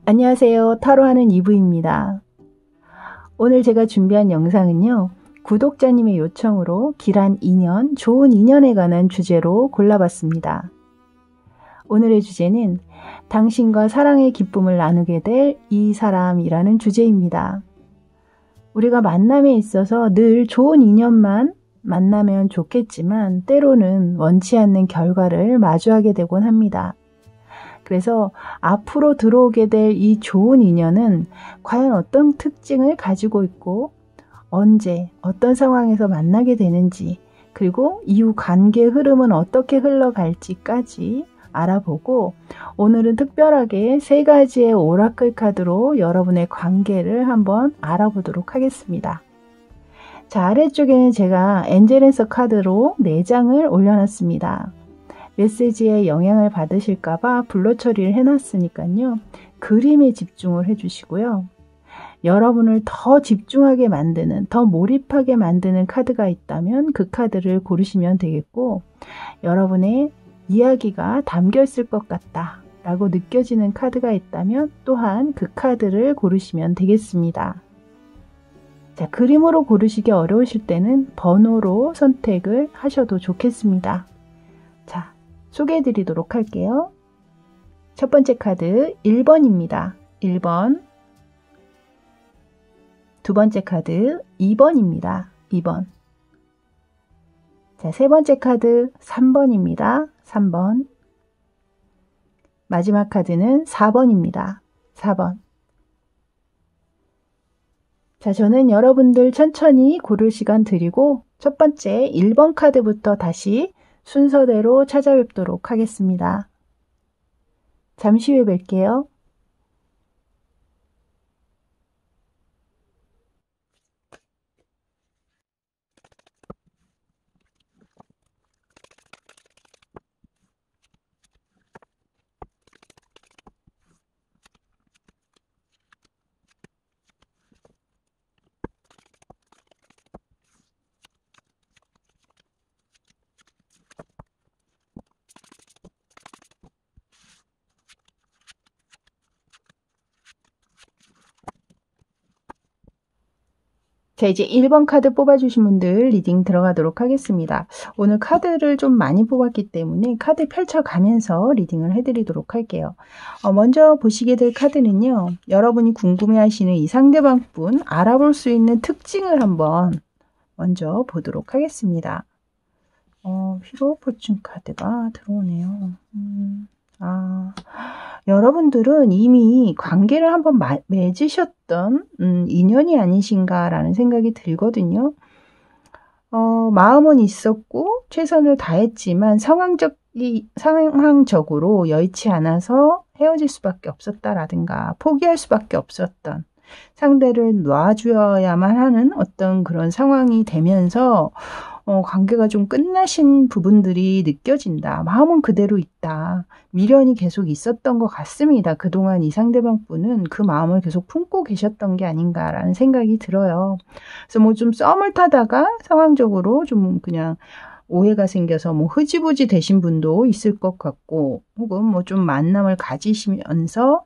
안녕하세요. 타로하는 이브입니다. 오늘 제가 준비한 영상은요. 구독자님의 요청으로 길한 인연, 좋은 인연에 관한 주제로 골라봤습니다. 오늘의 주제는 당신과 사랑의 기쁨을 나누게 될 이 사람이라는 주제입니다. 우리가 만남에 있어서 늘 좋은 인연만 만나면 좋겠지만 때로는 원치 않는 결과를 마주하게 되곤 합니다. 그래서 앞으로 들어오게 될 이 좋은 인연은 과연 어떤 특징을 가지고 있고 언제 어떤 상황에서 만나게 되는지 그리고 이후 관계의 흐름은 어떻게 흘러갈지까지 알아보고 오늘은 특별하게 3가지의 오라클 카드로 여러분의 관계를 한번 알아보도록 하겠습니다. 자, 아래쪽에는 제가 엔젤앤서 카드로 4장을 올려놨습니다. 메시지에 영향을 받으실까봐 블러 처리를 해놨으니까요. 그림에 집중을 해주시고요. 여러분을 더 집중하게 만드는, 더 몰입하게 만드는 카드가 있다면 그 카드를 고르시면 되겠고, 여러분의 이야기가 담겨 있을 것 같다 라고 느껴지는 카드가 있다면 또한 그 카드를 고르시면 되겠습니다. 자, 그림으로 고르시기 어려우실 때는 번호로 선택을 하셔도 좋겠습니다. 자, 소개해 드리도록 할게요. 첫 번째 카드 1번입니다. 1번. 두 번째 카드 2번입니다. 2번. 자, 세 번째 카드 3번입니다. 3번. 마지막 카드는 4번입니다. 4번. 자, 저는 여러분들 천천히 고를 시간 드리고 첫 번째 1번 카드부터 다시 순서대로 찾아뵙도록 하겠습니다. 잠시 후에 뵐게요. 자, 이제 1번 카드 뽑아주신 분들 리딩 들어가도록 하겠습니다. 오늘 카드를 좀 많이 뽑았기 때문에 카드 펼쳐가면서 리딩을 해드리도록 할게요. 먼저 보시게 될 카드는요. 여러분이 궁금해하시는 이 상대방 분 알아볼 수 있는 특징을 한번 먼저 보도록 하겠습니다. 히로 포춘 카드가 들어오네요. 여러분들은 이미 관계를 한번 맺으셨던 인연이 아니신가라는 생각이 들거든요. 마음은 있었고 최선을 다했지만 상황적으로 여의치 않아서 헤어질 수밖에 없었다라든가 포기할 수밖에 없었던 상대를 놔주어야만 하는 어떤 그런 상황이 되면서 관계가 좀 끝나신 부분들이 느껴진다. 마음은 그대로 있다. 미련이 계속 있었던 것 같습니다. 그동안 이 상대방 분은 그 마음을 계속 품고 계셨던 게 아닌가라는 생각이 들어요. 그래서 뭐 좀 썸을 타다가 상황적으로 좀 그냥 오해가 생겨서 뭐 흐지부지 되신 분도 있을 것 같고 혹은 뭐 좀 만남을 가지시면서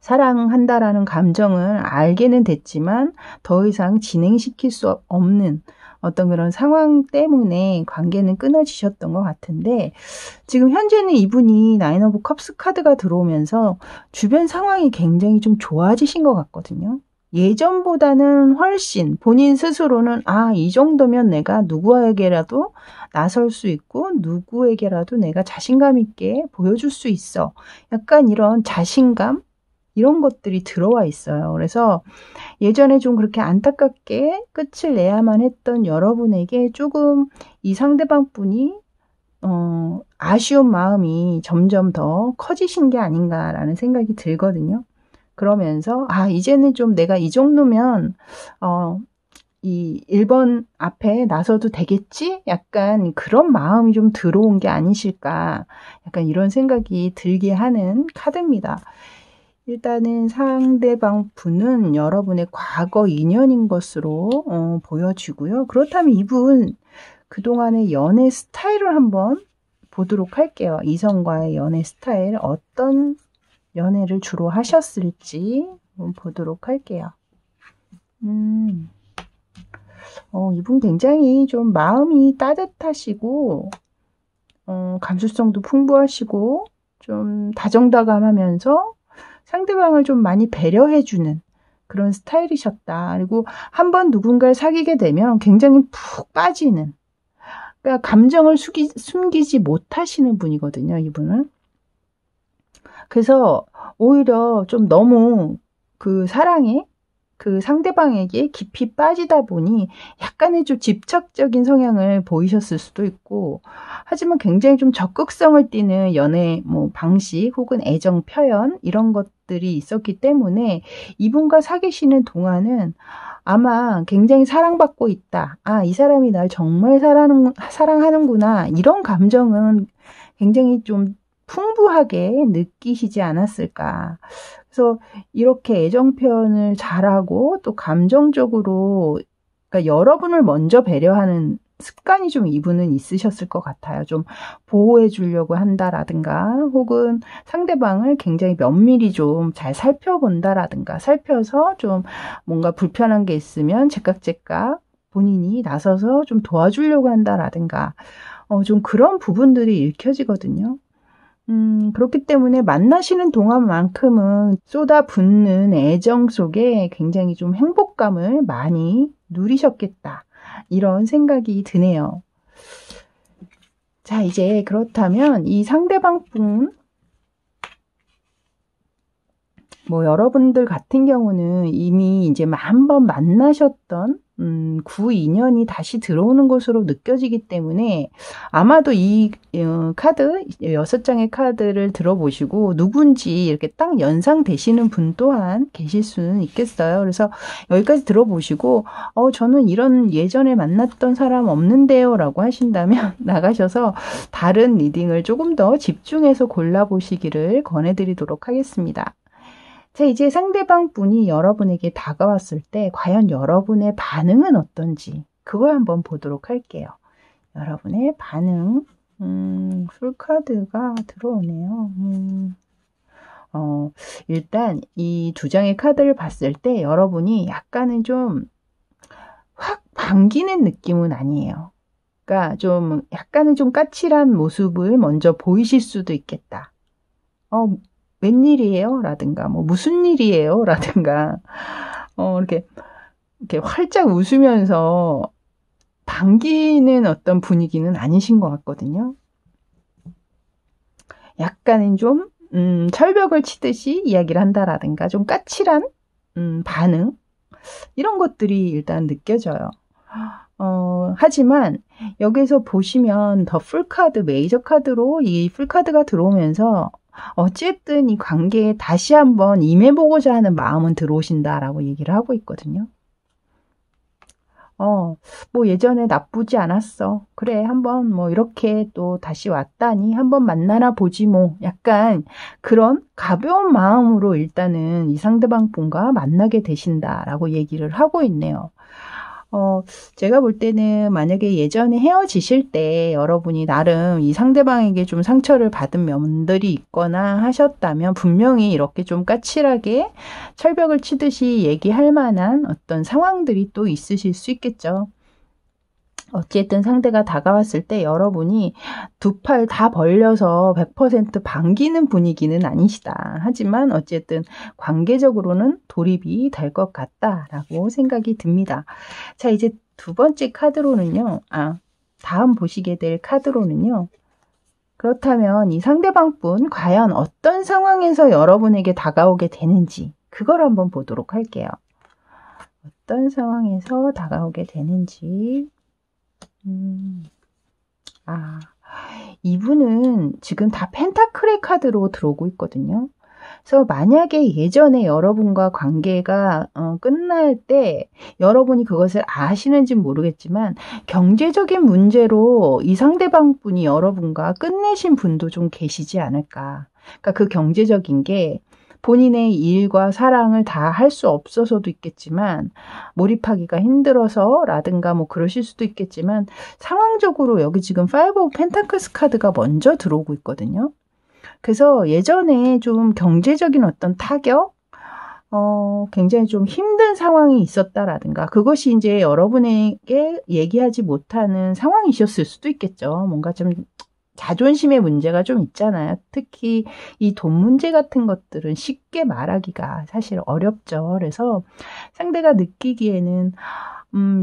사랑한다라는 감정을 알게는 됐지만 더 이상 진행시킬 수 없는 어떤 그런 상황 때문에 관계는 끊어지셨던 것 같은데 지금 현재는 이분이 나인 오브 컵스 카드가 들어오면서 주변 상황이 굉장히 좀 좋아지신 것 같거든요. 예전보다는 훨씬 본인 스스로는 이 정도면 내가 누구에게라도 나설 수 있고 누구에게라도 내가 자신감 있게 보여줄 수 있어. 약간 이런 자신감 이런 것들이 들어와 있어요. 그래서 예전에 좀 그렇게 안타깝게 끝을 내야만 했던 여러분에게 조금 이 상대방 분이 아쉬운 마음이 점점 더 커지신 게 아닌가라는 생각이 들거든요. 그러면서 이제는 좀 내가 이 정도면 이 1번 앞에 나서도 되겠지? 약간 그런 마음이 좀 들어온 게 아니실까? 약간 이런 생각이 들게 하는 카드입니다. 일단은 상대방 분은 여러분의 과거 인연인 것으로 보여지고요. 그렇다면 이분 그동안의 연애 스타일을 한번 보도록 할게요. 이성과의 연애 스타일 어떤 연애를 주로 하셨을지 보도록 할게요. 이분 굉장히 좀 마음이 따뜻하시고 감수성도 풍부하시고 좀 다정다감하면서 상대방을 좀 많이 배려해주는 그런 스타일이셨다. 그리고 한번 누군가를 사귀게 되면 굉장히 푹 빠지는, 그러니까 감정을 숨기지 못하시는 분이거든요, 이분은. 그래서 오히려 좀 너무 그 사랑에 그 상대방에게 깊이 빠지다 보니 약간의 좀 집착적인 성향을 보이셨을 수도 있고, 하지만 굉장히 좀 적극성을 띠는 연애 방식 혹은 애정 표현 이런 것들이 있었기 때문에 이분과 사귀시는 동안은 아마 굉장히 사랑받고 있다. 아, 이 사람이 날 정말 사랑하는구나. 이런 감정은 굉장히 좀 풍부하게 느끼시지 않았을까. 그래서 이렇게 애정 표현을 잘하고 또 감정적으로, 그러니까 여러분을 먼저 배려하는 습관이 좀 이분은 있으셨을 것 같아요. 좀 보호해 주려고 한다라든가 혹은 상대방을 굉장히 면밀히 좀 잘 살펴본다라든가, 살펴서 좀 뭔가 불편한 게 있으면 제깍제깍 본인이 나서서 좀 도와주려고 한다라든가 좀 그런 부분들이 읽혀지거든요. 그렇기 때문에 만나시는 동안만큼은 쏟아붓는 애정 속에 굉장히 좀 행복감을 많이 누리셨겠다. 이런 생각이 드네요. 자, 이제 그렇다면 이 상대방 분, 여러분들 같은 경우는 이미 이제 한 번 만나셨던 구 인연이 다시 들어오는 것으로 느껴지기 때문에 아마도 이 카드, 6장의 카드를 들어보시고 누군지 이렇게 딱 연상되시는 분 또한 계실 수는 있겠어요. 그래서 여기까지 들어보시고 저는 이런 예전에 만났던 사람 없는데요 라고 하신다면 나가셔서 다른 리딩을 조금 더 집중해서 골라보시기를 권해드리도록 하겠습니다. 자, 이제 상대방 분이 여러분에게 다가왔을 때 과연 여러분의 반응은 어떤지 그걸 한번 보도록 할게요. 여러분의 반응. 풀카드가 들어오네요. 일단 이 2장의 카드를 봤을 때 여러분이 약간은 좀 확 반기는 느낌은 아니에요. 그러니까 좀 약간은 좀 까칠한 모습을 먼저 보이실 수도 있겠다. 웬일이에요? 라든가, 무슨 일이에요? 라든가, 이렇게 활짝 웃으면서 반기는 어떤 분위기는 아니신 것 같거든요. 약간은 좀, 철벽을 치듯이 이야기를 한다라든가, 좀 까칠한, 반응. 이런 것들이 일단 느껴져요. 하지만 여기서 보시면 더 풀카드, 메이저 카드로 이 풀카드가 들어오면서 어쨌든 이 관계에 다시 한번 임해보고자 하는 마음은 들어오신다라고 얘기를 하고 있거든요. 예전에 나쁘지 않았어. 그래, 한번 이렇게 또 다시 왔다니 한번 만나나 보지 약간 그런 가벼운 마음으로 일단은 이 상대방 분과 만나게 되신다라고 얘기를 하고 있네요. 제가 볼 때는 만약에 예전에 헤어지실 때 여러분이 나름 이 상대방에게 좀 상처를 받은 면들이 있거나 하셨다면 분명히 이렇게 좀 까칠하게 철벽을 치듯이 얘기할 만한 어떤 상황들이 또 있으실 수 있겠죠. 어쨌든 상대가 다가왔을 때 여러분이 두 팔 다 벌려서 100% 반기는 분위기는 아니시다. 하지만 어쨌든 관계적으로는 돌입이 될 것 같다라고 생각이 듭니다. 자, 이제 두 번째 카드로는요. 다음 보시게 될 카드로는요. 그렇다면 이 상대방 분 과연 어떤 상황에서 여러분에게 다가오게 되는지 그걸 한번 보도록 할게요. 어떤 상황에서 다가오게 되는지. 이분은 지금 다 펜타클의 카드로 들어오고 있거든요. 그래서 만약에 예전에 여러분과 관계가 끝날 때 여러분이 그것을 아시는지 모르겠지만 경제적인 문제로 이 상대방 분이 여러분과 끝내신 분도 좀 계시지 않을까. 그러니까 그 경제적인 게 본인의 일과 사랑을 다 할 수 없어서도 있겠지만 몰입하기가 힘들어서 라든가 그러실 수도 있겠지만 상황적으로 여기 지금 5 오브 펜타클스 카드가 먼저 들어오고 있거든요. 그래서 예전에 좀 경제적인 어떤 타격, 굉장히 좀 힘든 상황이 있었다라든가, 그것이 이제 여러분에게 얘기하지 못하는 상황이셨을 수도 있겠죠. 뭔가 좀 자존심의 문제가 좀 있잖아요. 특히 이 돈 문제 같은 것들은 쉽게 말하기가 사실 어렵죠. 그래서 상대가 느끼기에는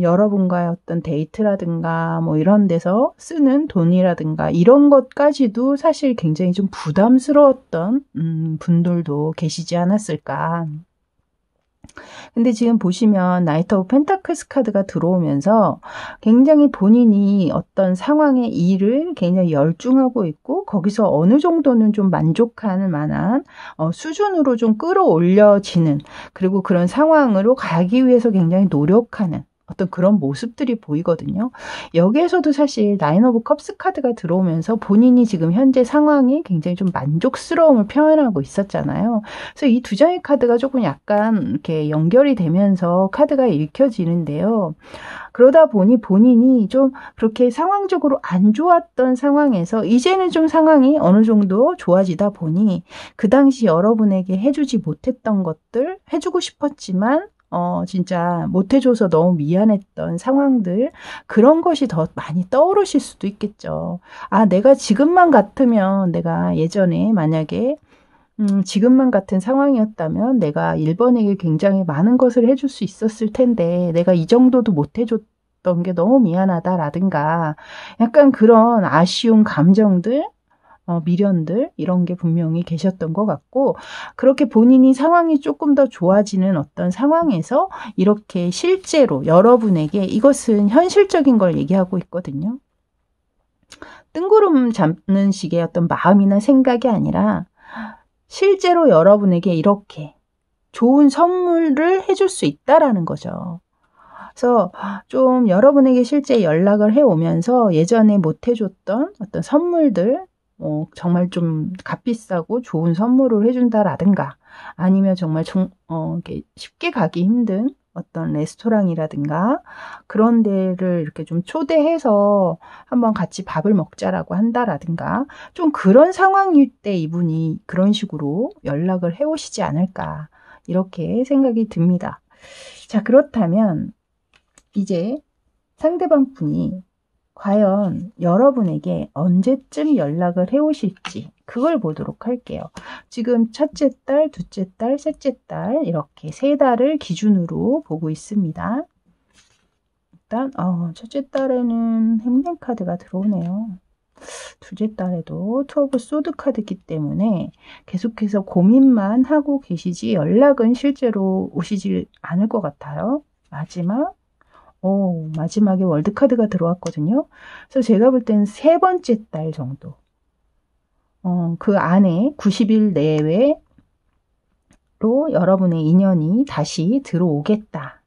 여러분과의 어떤 데이트라든가 뭐 이런 데서 쓰는 돈이라든가 이런 것까지도 사실 굉장히 좀 부담스러웠던 분들도 계시지 않았을까. 근데 지금 보시면 나이트 오브 펜타클스 카드가 들어오면서 굉장히 본인이 어떤 상황의 일을 굉장히 열중하고 있고 거기서 어느 정도는 좀 만족할 만한 수준으로 좀 끌어올려지는, 그리고 그런 상황으로 가기 위해서 굉장히 노력하는 어떤 그런 모습들이 보이거든요. 여기에서도 사실 나인 오브 컵스 카드가 들어오면서 본인이 지금 현재 상황이 굉장히 좀 만족스러움을 표현하고 있었잖아요. 그래서 이 두 장의 카드가 조금 약간 이렇게 연결이 되면서 카드가 읽혀지는데요. 그러다 보니 본인이 좀 그렇게 상황적으로 안 좋았던 상황에서 이제는 좀 상황이 어느 정도 좋아지다 보니 그 당시 여러분에게 해주지 못했던 것들, 해주고 싶었지만 진짜 못해줘서 너무 미안했던 상황들, 그런 것이 더 많이 떠오르실 수도 있겠죠. 아, 내가 지금만 같으면, 내가 예전에 만약에 지금만 같은 상황이었다면 내가 1번에게 굉장히 많은 것을 해줄 수 있었을 텐데 내가 이 정도도 못 해줬던 게 너무 미안하다라든가, 약간 그런 아쉬운 감정들, 미련들, 이런 게 분명히 계셨던 것 같고, 그렇게 본인이 상황이 조금 더 좋아지는 어떤 상황에서 이렇게 실제로 여러분에게, 이것은 현실적인 걸 얘기하고 있거든요. 뜬구름 잡는 식의 어떤 마음이나 생각이 아니라 실제로 여러분에게 이렇게 좋은 선물을 해줄 수 있다라는 거죠. 그래서 좀 여러분에게 실제 연락을 해오면서 예전에 못 해줬던 어떤 선물들, 정말 좀 값비싸고 좋은 선물을 해준다라든가, 아니면 정말 이렇게 쉽게 가기 힘든 어떤 레스토랑이라든가 그런 데를 이렇게 좀 초대해서 한번 같이 밥을 먹자라고 한다라든가, 좀 그런 상황일 때 이분이 그런 식으로 연락을 해오시지 않을까, 이렇게 생각이 듭니다. 자, 그렇다면 이제 상대방 분이 과연 여러분에게 언제쯤 연락을 해오실지 그걸 보도록 할게요. 지금 첫째 달, 둘째 달, 셋째 달, 이렇게 세 달을 기준으로 보고 있습니다. 일단 첫째 달에는 행랭 카드가 들어오네요. 둘째 달에도 투 오브 소드 카드이기 때문에 계속해서 고민만 하고 계시지 연락은 실제로 오시지 않을 것 같아요. 마지막에 월드카드가 들어왔거든요. 그래서 제가 볼 때는 세 번째 달 정도, 그 안에 90일 내외로 여러분의 인연이 다시 들어오겠다.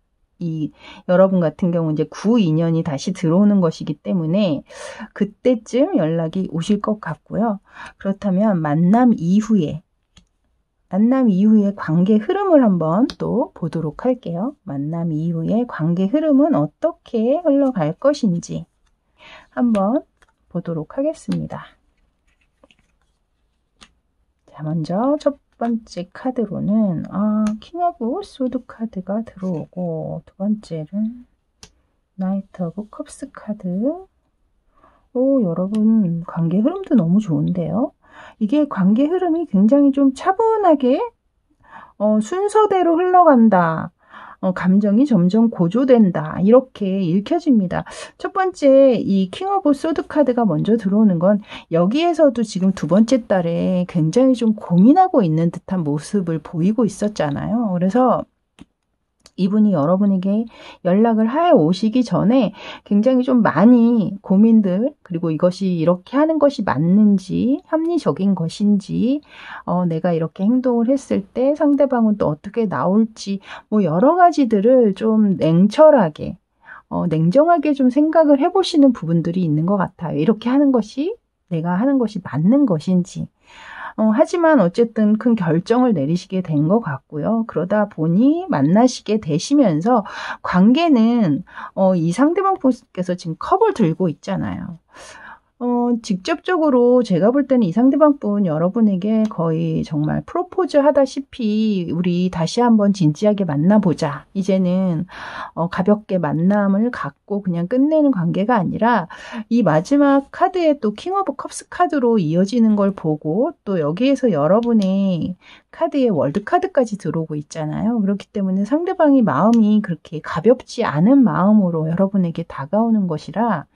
여러분 같은 경우 이제 9인연이 다시 들어오는 것이기 때문에 그때쯤 연락이 오실 것 같고요. 그렇다면 만남 이후에 관계 흐름을 한번 또 보도록 할게요. 만남 이후에 관계 흐름은 어떻게 흘러갈 것인지 한번 보도록 하겠습니다. 자, 먼저 첫 번째 카드로는 킹 오브 소드 카드가 들어오고, 두 번째는 나이트 오브 컵스 카드. 여러분 관계 흐름도 너무 좋은데요. 이게 관계 흐름이 굉장히 좀 차분하게 순서대로 흘러간다. 감정이 점점 고조된다. 이렇게 읽혀집니다. 첫 번째 이 킹 오브 소드 카드가 먼저 들어오는 건 여기에서도 지금 두 번째 달에 굉장히 좀 고민하고 있는 듯한 모습을 보이고 있었잖아요. 그래서 이분이 여러분에게 연락을 해 오시기 전에 굉장히 좀 많이 고민들, 그리고 이것이 이렇게 하는 것이 맞는지, 합리적인 것인지, 내가 이렇게 행동을 했을 때 상대방은 또 어떻게 나올지, 뭐 여러 가지들을 좀 냉철하게, 냉정하게 좀 생각을 해보시는 부분들이 있는 것 같아요. 이렇게 하는 것이, 내가 하는 것이 맞는 것인지. 하지만 어쨌든 큰 결정을 내리시게 된 것 같고요. 그러다 보니 만나시게 되시면서 관계는 이 상대방 분께서 지금 컵을 들고 있잖아요. 직접적으로 제가 볼 때는 이 상대방 분 여러분에게 거의 정말 프로포즈 하다시피 우리 다시 한번 진지하게 만나보자. 이제는 가볍게 만남을 갖고 그냥 끝내는 관계가 아니라 이 마지막 카드에 또 킹 오브 컵스 카드로 이어지는 걸 보고 또 여기에서 여러분의 카드에 월드 카드까지 들어오고 있잖아요. 그렇기 때문에 상대방이 마음이 그렇게 가볍지 않은 마음으로 여러분에게 다가오는 것이라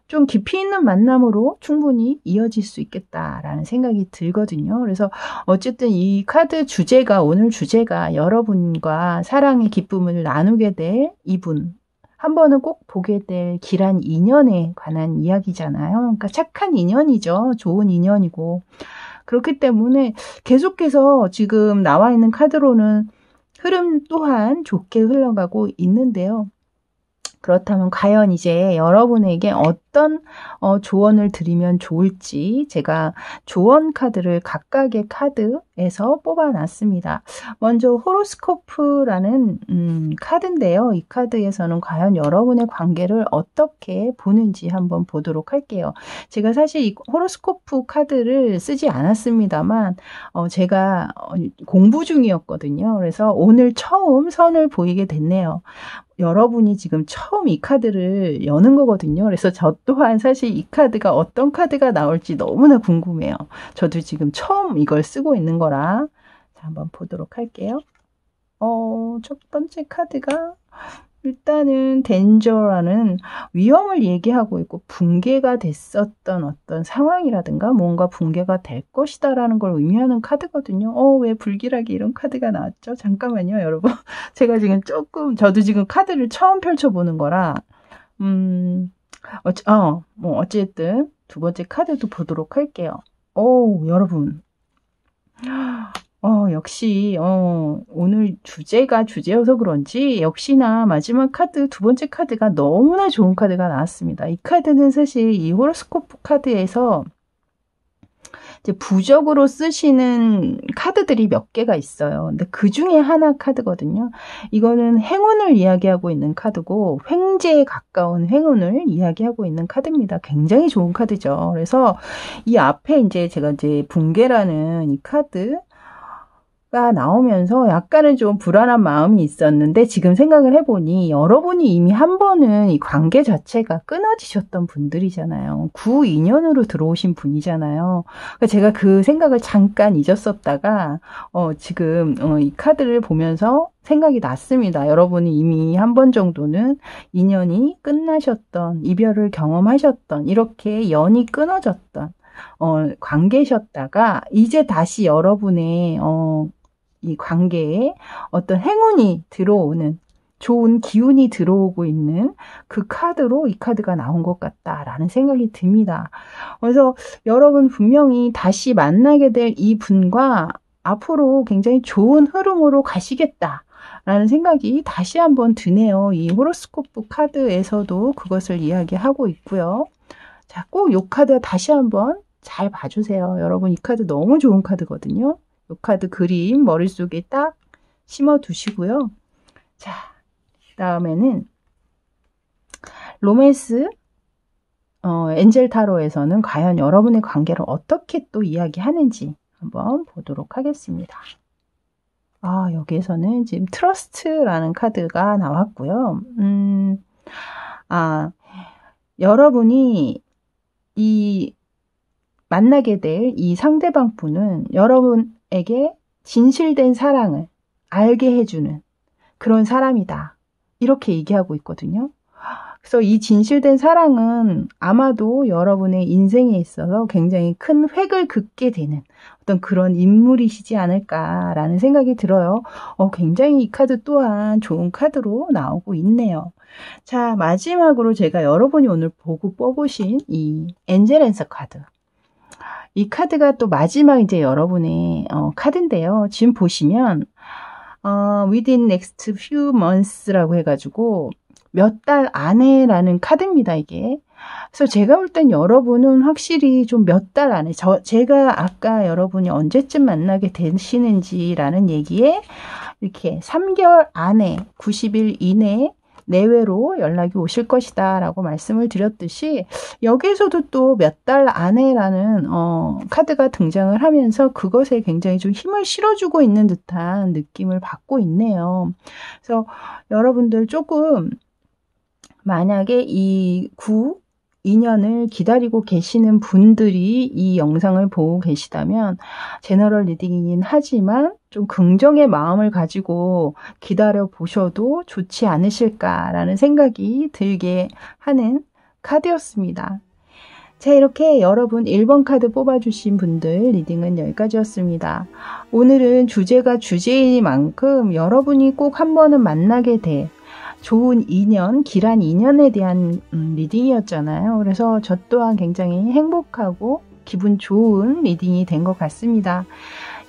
좀 깊이 있는 만남으로 충분히 이어질 수 있겠다라는 생각이 들거든요. 그래서 어쨌든 이 카드 주제가, 오늘 주제가 여러분과 사랑의 기쁨을 나누게 될 이분, 한 번은 꼭 보게 될 길한 인연에 관한 이야기잖아요. 그러니까 착한 인연이죠. 좋은 인연이고. 그렇기 때문에 계속해서 지금 나와 있는 카드로는 흐름 또한 좋게 흘러가고 있는데요. 그렇다면 과연 이제 여러분에게 어떤 조언을 드리면 좋을지 제가 조언 카드를 각각의 카드에서 뽑아놨습니다. 먼저 호로스코프라는 카드인데요. 이 카드에서는 과연 여러분의 관계를 어떻게 보는지 한번 보도록 할게요. 제가 사실 이 호로스코프 카드를 쓰지 않았습니다만 제가 공부 중이었거든요. 그래서 오늘 처음 선을 보이게 됐네요. 여러분이 지금 처음 이 카드를 여는 거거든요. 그래서 저 또한 사실 이 카드가 어떤 카드가 나올지 너무나 궁금해요. 저도 지금 처음 이걸 쓰고 있는 거라. 자, 한번 보도록 할게요. 첫 번째 카드가 일단은 덴저라는 위험을 얘기하고 있고 붕괴가 됐었던 어떤 상황이라든가 뭔가 붕괴가 될 것이다라는 걸 의미하는 카드거든요. 왜 불길하게 이런 카드가 나왔죠? 잠깐만요, 여러분. 제가 지금 저도 지금 카드를 처음 펼쳐보는 거라 어쨌든 두 번째 카드도 보도록 할게요. 여러분. 역시 오늘 주제가 주제여서 그런지 역시나 마지막 카드, 두 번째 카드가 너무나 좋은 카드가 나왔습니다. 이 카드는 사실 이 호로스코프 카드에서 이제 부적으로 쓰시는 카드들이 몇 개가 있어요. 근데 그 중에 하나 카드거든요. 이거는 행운을 이야기하고 있는 카드고 횡재에 가까운 행운을 이야기하고 있는 카드입니다. 굉장히 좋은 카드죠. 그래서 이 앞에 이제 제가 이제 붕괴라는 이 카드 가 나오면서 약간은 좀 불안한 마음이 있었는데 지금 생각을 해보니 여러분이 이미 한 번은 이 관계 자체가 끊어지셨던 분들이잖아요. 구 인연으로 들어오신 분이잖아요. 그러니까 제가 그 생각을 잠깐 잊었었다가 지금 이 카드를 보면서 생각이 났습니다. 여러분이 이미 한 번 정도는 인연이 끝나셨던, 이별을 경험하셨던, 이렇게 연이 끊어졌던 관계셨다가 이제 다시 여러분의 이 관계에 어떤 행운이 들어오는, 좋은 기운이 들어오고 있는 그 카드로 이 카드가 나온 것 같다라는 생각이 듭니다. 그래서 여러분 분명히 다시 만나게 될 이 분과 앞으로 굉장히 좋은 흐름으로 가시겠다라는 생각이 다시 한번 드네요. 이 호로스코프 카드에서도 그것을 이야기하고 있고요. 자, 꼭 이 카드 다시 한번 잘 봐주세요. 여러분 이 카드 너무 좋은 카드거든요. 이 카드 그림 머릿속에 딱 심어 두시고요. 자, 다음에는 로맨스 엔젤 타로에서는 과연 여러분의 관계를 어떻게 또 이야기하는지 한번 보도록 하겠습니다. 여기에서는 지금 트러스트라는 카드가 나왔고요. 여러분이 이 만나게 될 이 상대방 분은 여러분에게 진실된 사랑을 알게 해주는 그런 사람이다. 이렇게 얘기하고 있거든요. 그래서 이 진실된 사랑은 아마도 여러분의 인생에 있어서 굉장히 큰 획을 긋게 되는 어떤 그런 인물이시지 않을까라는 생각이 들어요. 굉장히 이 카드 또한 좋은 카드로 나오고 있네요. 자, 마지막으로 제가 여러분이 오늘 보고 뽑으신 이 엔젤 앤서 카드. 이 카드가 또 마지막 이제 여러분의 카드인데요. 지금 보시면 within next few months라고 해가지고 몇 달 안에라는 카드입니다, 이게. 그래서 제가 볼 땐 여러분은 확실히 좀 몇 달 안에, 제가 아까 여러분이 언제쯤 만나게 되시는지라는 얘기에 이렇게 3개월 안에, 90일 이내에 내외로 연락이 오실 것이다 라고 말씀을 드렸듯이 여기에서도 또 몇 달 안에라는 카드가 등장을 하면서 그것에 굉장히 좀 힘을 실어주고 있는 듯한 느낌을 받고 있네요. 그래서 여러분들 조금 만약에 이 2년을 기다리고 계시는 분들이 이 영상을 보고 계시다면 제너럴 리딩이긴 하지만 좀 긍정의 마음을 가지고 기다려 보셔도 좋지 않으실까라는 생각이 들게 하는 카드였습니다. 자, 이렇게 여러분 1번 카드 뽑아주신 분들 리딩은 여기까지였습니다. 오늘은 주제가 주제이만큼 여러분이 꼭 한 번은 만나게 될 좋은 인연, 길한 인연에 대한 리딩이었잖아요. 그래서 저 또한 굉장히 행복하고 기분 좋은 리딩이 된 것 같습니다.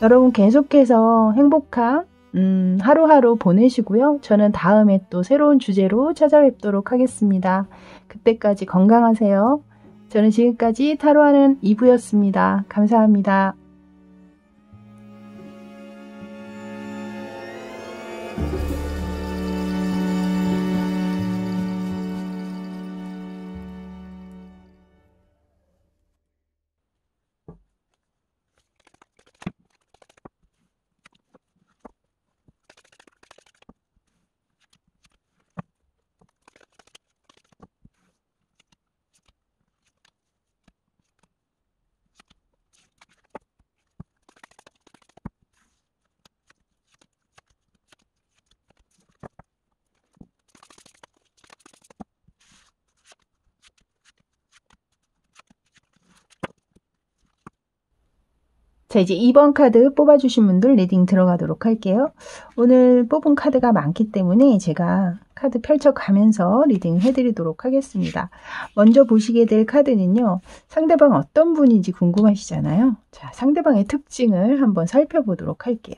여러분 계속해서 행복한 하루하루 보내시고요. 저는 다음에 또 새로운 주제로 찾아뵙도록 하겠습니다. 그때까지 건강하세요. 저는 지금까지 타로하는 이브였습니다. 감사합니다. 자, 이제 2번 카드 뽑아주신 분들 리딩 들어가도록 할게요. 오늘 뽑은 카드가 많기 때문에 제가 카드 펼쳐가면서 리딩 해드리도록 하겠습니다. 먼저 보시게 될 카드는요. 상대방 어떤 분인지 궁금하시잖아요. 자, 상대방의 특징을 한번 살펴보도록 할게요.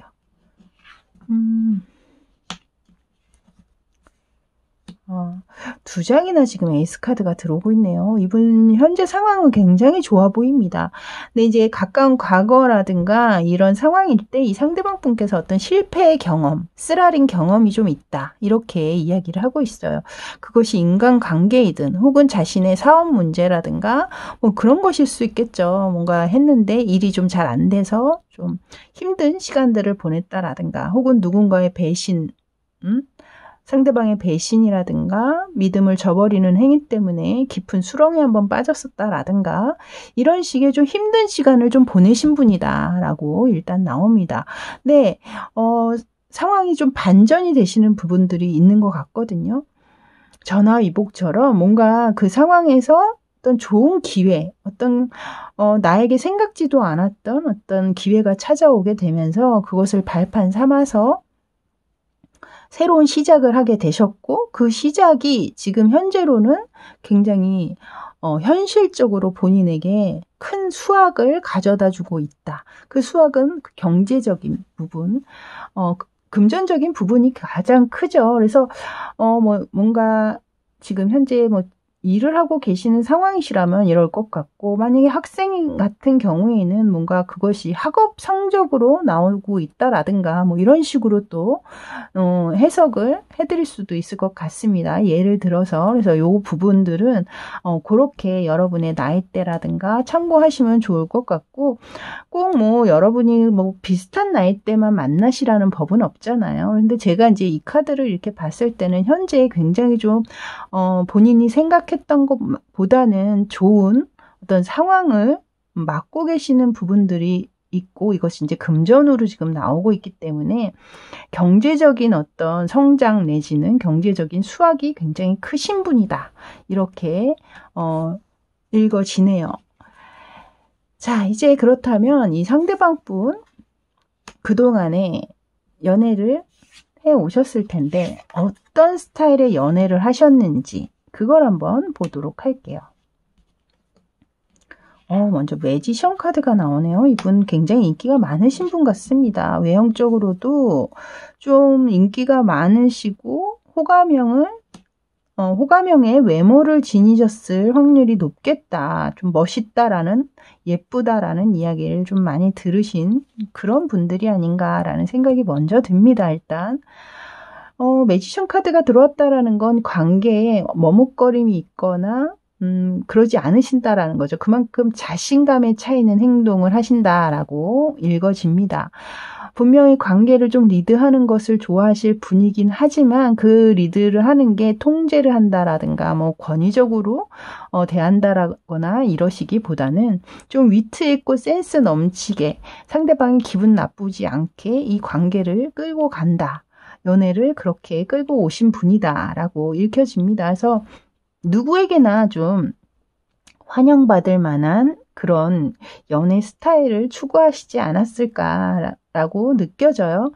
두 장이나 지금 에이스 카드가 들어오고 있네요. 이분 현재 상황은 굉장히 좋아 보입니다. 근데 이제 가까운 과거라든가 이런 상황일 때 이 상대방 분께서 어떤 실패의 경험, 쓰라린 경험이 좀 있다. 이렇게 이야기를 하고 있어요. 그것이 인간관계이든 혹은 자신의 사업 문제라든가 뭐 그런 것일 수 있겠죠. 뭔가 했는데 일이 좀 잘 안 돼서 좀 힘든 시간들을 보냈다라든가 혹은 누군가의 배신, 상대방의 배신이라든가 믿음을 저버리는 행위 때문에 깊은 수렁에 한번 빠졌었다라든가 이런 식의 좀 힘든 시간을 좀 보내신 분이다 라고 일단 나옵니다. 네, 상황이 좀 반전이 되시는 부분들이 있는 것 같거든요. 전화위복처럼 뭔가 그 상황에서 어떤 좋은 기회, 어떤 나에게 생각지도 않았던 어떤 기회가 찾아오게 되면서 그것을 발판 삼아서 새로운 시작을 하게 되셨고 그 시작이 지금 현재로는 굉장히 현실적으로 본인에게 큰 수확을 가져다 주고 있다. 그 수확은 경제적인 부분, 금전적인 부분이 가장 크죠. 그래서 뭔가 지금 현재 일을 하고 계시는 상황이시라면 이럴 것 같고 만약에 학생 같은 경우에는 뭔가 그것이 학업 성적으로 나오고 있다라든가 이런 식으로 또 해석을 해드릴 수도 있을 것 같습니다. 예를 들어서 그래서 요 부분들은 그렇게 여러분의 나이대라든가 참고하시면 좋을 것 같고 꼭 여러분이 비슷한 나이대만 만나시라는 법은 없잖아요. 그런데 제가 이제 이 카드를 이렇게 봤을 때는 현재 굉장히 좀 본인이 생각했던 것보다는 좋은 어떤 상황을 맡고 계시는 부분들이 있고 이것이 이제 금전으로 지금 나오고 있기 때문에 경제적인 어떤 성장 내지는 경제적인 수확이 굉장히 크신 분이다. 이렇게 읽어지네요. 자, 이제 그렇다면 이 상대방 분 그동안에 연애를 해 오셨을 텐데 어떤 스타일의 연애를 하셨는지 그걸 한번 보도록 할게요. 먼저 매지션 카드가 나오네요. 이분 굉장히 인기가 많으신 분 같습니다. 외형적으로도 좀 인기가 많으시고 호감형의 외모를 지니셨을 확률이 높겠다. 좀 멋있다라는, 예쁘다라는 이야기를 좀 많이 들으신 그런 분들이 아닌가라는 생각이 먼저 듭니다. 일단 매지션 카드가 들어왔다라는 건 관계에 머뭇거림이 있거나 그러지 않으신다라는 거죠. 그만큼 자신감에 차이는 행동을 하신다라고 읽어집니다. 분명히 관계를 좀 리드하는 것을 좋아하실 분이긴 하지만 그 리드를 하는 게 통제를 한다라든가 뭐 권위적으로 대한다라거나 이러시기보다는 좀 위트 있고 센스 넘치게 상대방이 기분 나쁘지 않게 이 관계를 끌고 간다. 연애를 그렇게 끌고 오신 분이다라고 읽혀집니다. 그래서 누구에게나 좀 환영받을 만한 그런 연애 스타일을 추구하시지 않았을까라고 느껴져요.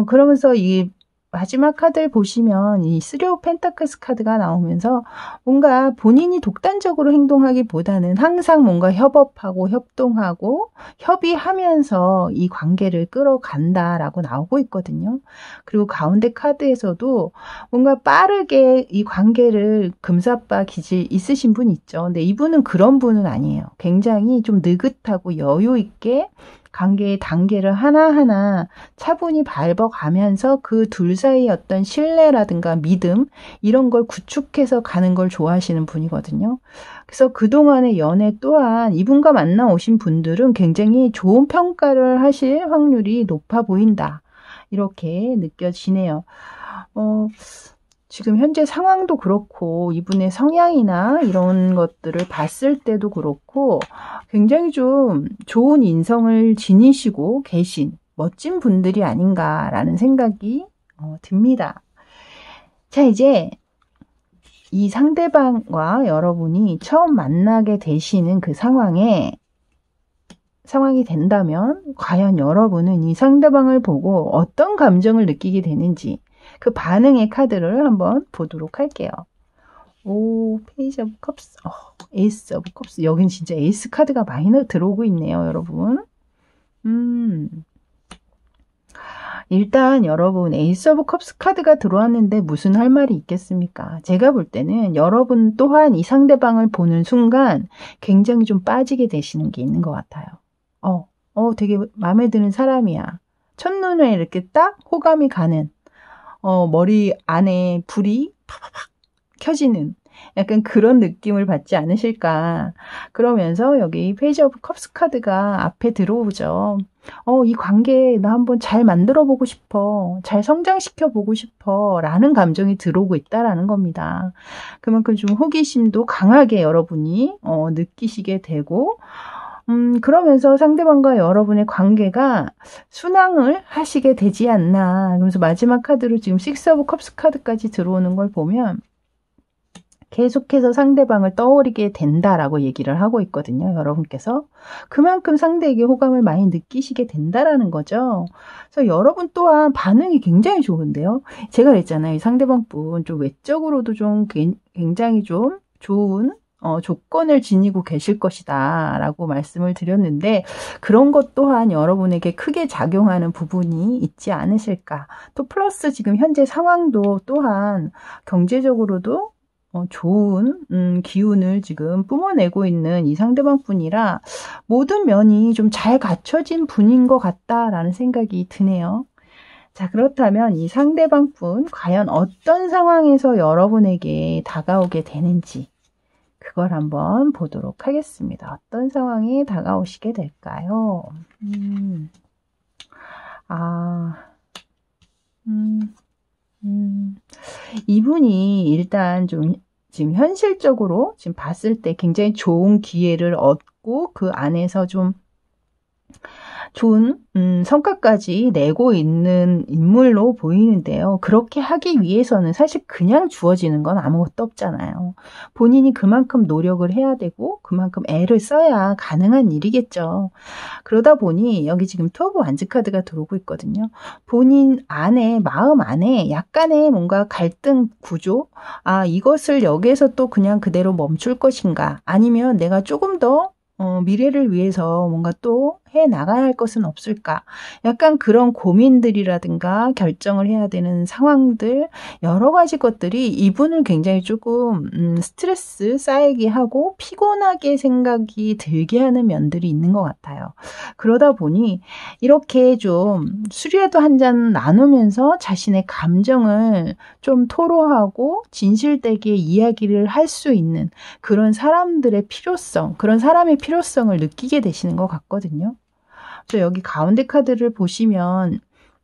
그러면서 이 마지막 카드를 보시면 이 3 오브 펜타클스 카드가 나오면서 뭔가 본인이 독단적으로 행동하기보다는 항상 뭔가 협업하고 협동하고 협의하면서 이 관계를 끌어간다라고 나오고 있거든요. 그리고 가운데 카드에서도 뭔가 빠르게 이 관계를 금사빠 기질 있으신 분 있죠. 근데 이분은 그런 분은 아니에요. 굉장히 좀 느긋하고 여유 있게 관계의 단계를 하나하나 차분히 밟아가면서 그 둘 사이의 어떤 신뢰라든가 믿음 이런 걸 구축해서 가는 걸 좋아하시는 분이거든요. 그래서 그동안의 연애 또한 이분과 만나 오신 분들은 굉장히 좋은 평가를 하실 확률이 높아 보인다. 이렇게 느껴지네요. 지금 현재 상황도 그렇고 이분의 성향이나 이런 것들을 봤을 때도 그렇고 굉장히 좀 좋은 인성을 지니시고 계신 멋진 분들이 아닌가라는 생각이 듭니다. 자, 이제 이 상대방과 여러분이 처음 만나게 되시는 그 상황이 된다면 과연 여러분은 이 상대방을 보고 어떤 감정을 느끼게 되는지 그 반응의 카드를 한번 보도록 할게요. 오, 페이지 오브 컵스, 에이스 오브 컵스. 여긴 진짜 에이스 카드가 많이 들어오고 있네요, 여러분. 일단 여러분 에이스 오브 컵스 카드가 들어왔는데 무슨 할 말이 있겠습니까? 제가 볼 때는 여러분 또한 이 상대방을 보는 순간 굉장히 좀 빠지게 되시는 게 있는 것 같아요. 되게 마음에 드는 사람이야. 첫눈에 이렇게 딱 호감이 가는 머리 안에 불이 팍팍팍 켜지는 약간 그런 느낌을 받지 않으실까. 그러면서 여기 페이지 오브 컵스 카드가 앞에 들어오죠. 이 관계 나 한번 잘 만들어 보고 싶어. 잘 성장시켜 보고 싶어. 라는 감정이 들어오고 있다라는 겁니다. 그만큼 좀 호기심도 강하게 여러분이 느끼시게 되고 그러면서 상대방과 여러분의 관계가 순항을 하시게 되지 않나. 그러면서 마지막 카드로 지금 6 오브 컵스 카드까지 들어오는 걸 보면 계속해서 상대방을 떠올리게 된다라고 얘기를 하고 있거든요. 여러분께서. 그만큼 상대에게 호감을 많이 느끼시게 된다라는 거죠. 그래서 여러분 또한 반응이 굉장히 좋은데요. 제가 그랬잖아요. 이 상대방 분 좀 외적으로도 좀 굉장히 좀 좋은 조건을 지니고 계실 것이다 라고 말씀을 드렸는데 그런 것 또한 여러분에게 크게 작용하는 부분이 있지 않으실까. 또 플러스 지금 현재 상황도 또한 경제적으로도 좋은 기운을 지금 뿜어내고 있는 이 상대방 분이라 모든 면이 좀 잘 갖춰진 분인 것 같다라는 생각이 드네요. 자, 그렇다면 이 상대방 분 과연 어떤 상황에서 여러분에게 다가오게 되는지 그걸 한번 보도록 하겠습니다. 어떤 상황에 다가오시게 될까요? 이분이 일단 좀 지금 현실적으로 지금 봤을 때 굉장히 좋은 기회를 얻고 그 안에서 좀 좋은 성과까지 내고 있는 인물로 보이는데요. 그렇게 하기 위해서는 사실 그냥 주어지는 건 아무것도 없잖아요. 본인이 그만큼 노력을 해야 되고 그만큼 애를 써야 가능한 일이겠죠. 그러다 보니 여기 지금 투 오브 완즈 카드가 들어오고 있거든요. 본인 안에 마음 안에 약간의 뭔가 갈등 구조 이것을 여기에서 또 그냥 그대로 멈출 것인가 아니면 내가 조금 더 미래를 위해서 뭔가 또 나가야 할 것은 없을까? 약간 그런 고민들이라든가 결정을 해야 되는 상황들, 여러 가지 것들이 이분을 굉장히 조금 스트레스 쌓이게 하고 피곤하게 생각이 들게 하는 면들이 있는 것 같아요. 그러다 보니 이렇게 좀 술이라도 한 잔 나누면서 자신의 감정을 좀 토로하고 진실되게 이야기를 할 수 있는 그런 사람들의 필요성, 그런 사람의 필요성을 느끼게 되시는 것 같거든요. 저 여기 가운데 카드를 보시면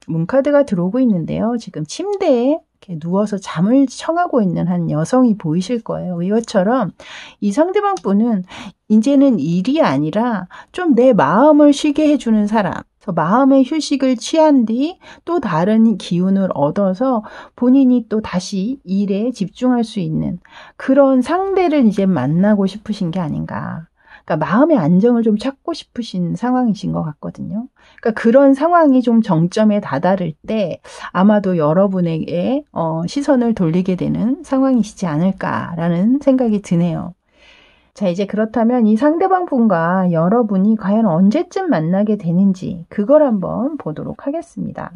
문카드가 들어오고 있는데요. 지금 침대에 이렇게 누워서 잠을 청하고 있는 한 여성이 보이실 거예요. 이것처럼 이 상대방 분은 이제는 일이 아니라 좀 내 마음을 쉬게 해주는 사람, 마음의 휴식을 취한 뒤 또 다른 기운을 얻어서 본인이 또 다시 일에 집중할 수 있는 그런 상대를 이제 만나고 싶으신 게 아닌가. 그러니까 마음의 안정을 좀 찾고 싶으신 상황이신 것 같거든요. 그러니까 그런 상황이 좀 정점에 다다를 때 아마도 여러분에게 시선을 돌리게 되는 상황이시지 않을까라는 생각이 드네요. 자, 이제 그렇다면 이 상대방 분과 여러분이 과연 언제쯤 만나게 되는지 그걸 한번 보도록 하겠습니다.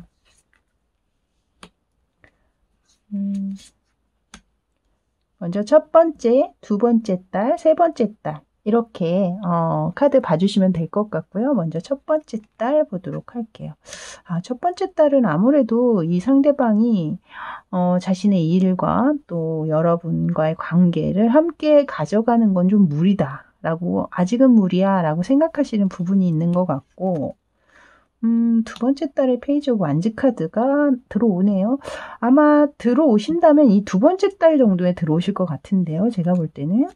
먼저 첫 번째, 두 번째 달, 세 번째 달 이렇게 카드 봐주시면 될 것 같고요. 먼저 첫 번째 달 보도록 할게요. 첫 번째 달은 아무래도 이 상대방이 자신의 일과 또 여러분과의 관계를 함께 가져가는 건 좀 무리다 라고, 아직은 무리야 라고 생각하시는 부분이 있는 것 같고, 두 번째 달에 페이지 오브 완즈 카드가 들어오네요. 아마 들어오신다면 이 두 번째 달 정도에 들어오실 것 같은데요. 제가 볼 때는.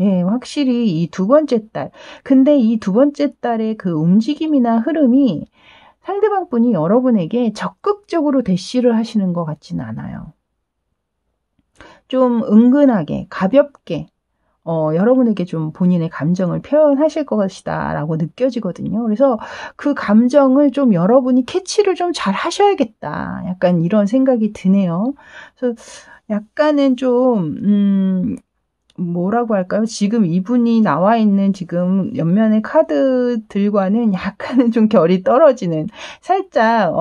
예, 확실히 이 두 번째 달. 근데 이 두 번째 달의 그 움직임이나 흐름이 상대방 분이 여러분에게 적극적으로 대시를 하시는 것 같지는 않아요. 좀 은근하게, 가볍게, 여러분에게 좀 본인의 감정을 표현하실 것이다 라고 느껴지거든요. 그래서 그 감정을 좀 여러분이 캐치를 좀 잘 하셔야겠다. 약간 이런 생각이 드네요. 그래서 약간은 좀, 뭐라고 할까요? 지금 이분이 나와 있는 지금 옆면의 카드들과는 약간은 좀 결이 떨어지는, 살짝,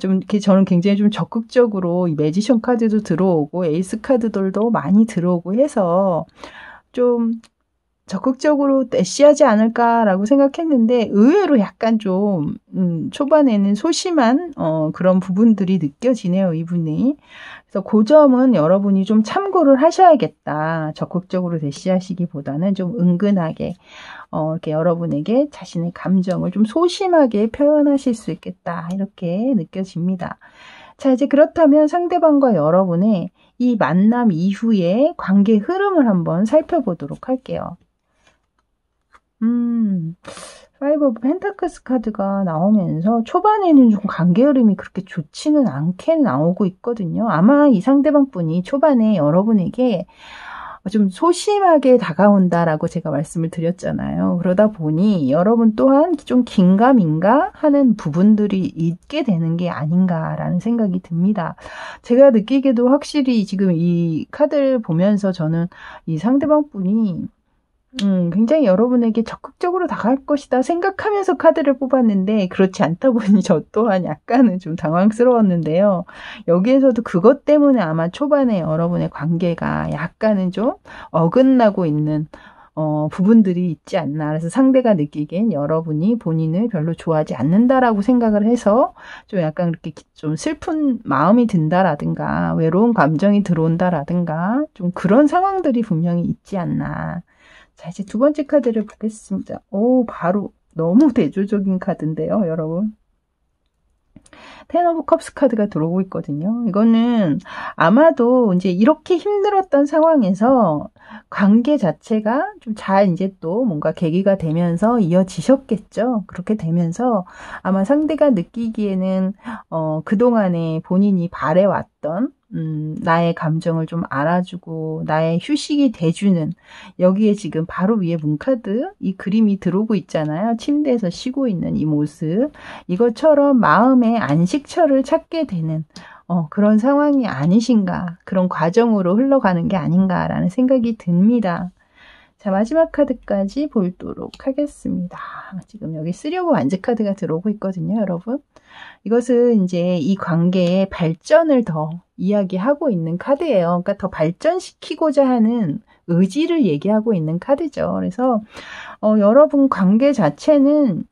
좀 이렇게 저는 굉장히 좀 적극적으로 이 매지션 카드도 들어오고 에이스 카드들도 많이 들어오고 해서 좀 적극적으로 대시하지 않을까라고 생각했는데 의외로 약간 좀 초반에는 소심한 그런 부분들이 느껴지네요, 이분이. 그래서 그 점은 여러분이 좀 참고를 하셔야겠다. 적극적으로 대시하시기보다는 좀 은근하게 이렇게 여러분에게 자신의 감정을 좀 소심하게 표현하실 수 있겠다. 이렇게 느껴집니다. 자, 이제 그렇다면 상대방과 여러분의 이 만남 이후의 관계 흐름을 한번 살펴보도록 할게요. 파이브 오브 펜타클스 카드가 나오면서 초반에는 좀 관계 흐름이 그렇게 좋지는 않게 나오고 있거든요. 아마 이 상대방 분이 초반에 여러분에게 좀 소심하게 다가온다라고 제가 말씀을 드렸잖아요. 그러다 보니 여러분 또한 좀 긴가민가 하는 부분들이 있게 되는 게 아닌가라는 생각이 듭니다. 제가 느끼기에도 확실히 지금 이 카드를 보면서 저는 이 상대방 분이 굉장히 여러분에게 적극적으로 다가갈 것이다 생각하면서 카드를 뽑았는데 그렇지 않다 보니 저 또한 약간은 좀 당황스러웠는데요. 여기에서도 그것 때문에 아마 초반에 여러분의 관계가 약간은 좀 어긋나고 있는 부분들이 있지 않나. 그래서 상대가 느끼기엔 여러분이 본인을 별로 좋아하지 않는다라고 생각을 해서 좀 약간 그렇게 좀 슬픈 마음이 든다라든가 외로운 감정이 들어온다라든가 좀 그런 상황들이 분명히 있지 않나. 자, 이제 두 번째 카드를 보겠습니다. 오, 바로 너무 대조적인 카드인데요, 여러분. 텐 오브 컵스 카드가 들어오고 있거든요. 이거는 아마도 이제 이렇게 힘들었던 상황에서 관계 자체가 좀 잘 이제 또 뭔가 계기가 되면서 이어지셨겠죠. 그렇게 되면서 아마 상대가 느끼기에는 그동안에 본인이 바래왔던 나의 감정을 좀 알아주고 나의 휴식이 돼주는, 여기에 지금 바로 위에 문카드 이 그림이 들어오고 있잖아요. 침대에서 쉬고 있는 이 모습, 이것처럼 마음의 안식처를 찾게 되는 그런 상황이 아니신가, 그런 과정으로 흘러가는 게 아닌가라는 생각이 듭니다. 자, 마지막 카드까지 보도록 하겠습니다. 지금 여기 쓰려고 완즈 카드가 들어오고 있거든요, 여러분. 이것은 이제 이 관계의 발전을 더 이야기하고 있는 카드예요. 그러니까 더 발전시키고자 하는 의지를 얘기하고 있는 카드죠. 그래서 여러분 관계 자체는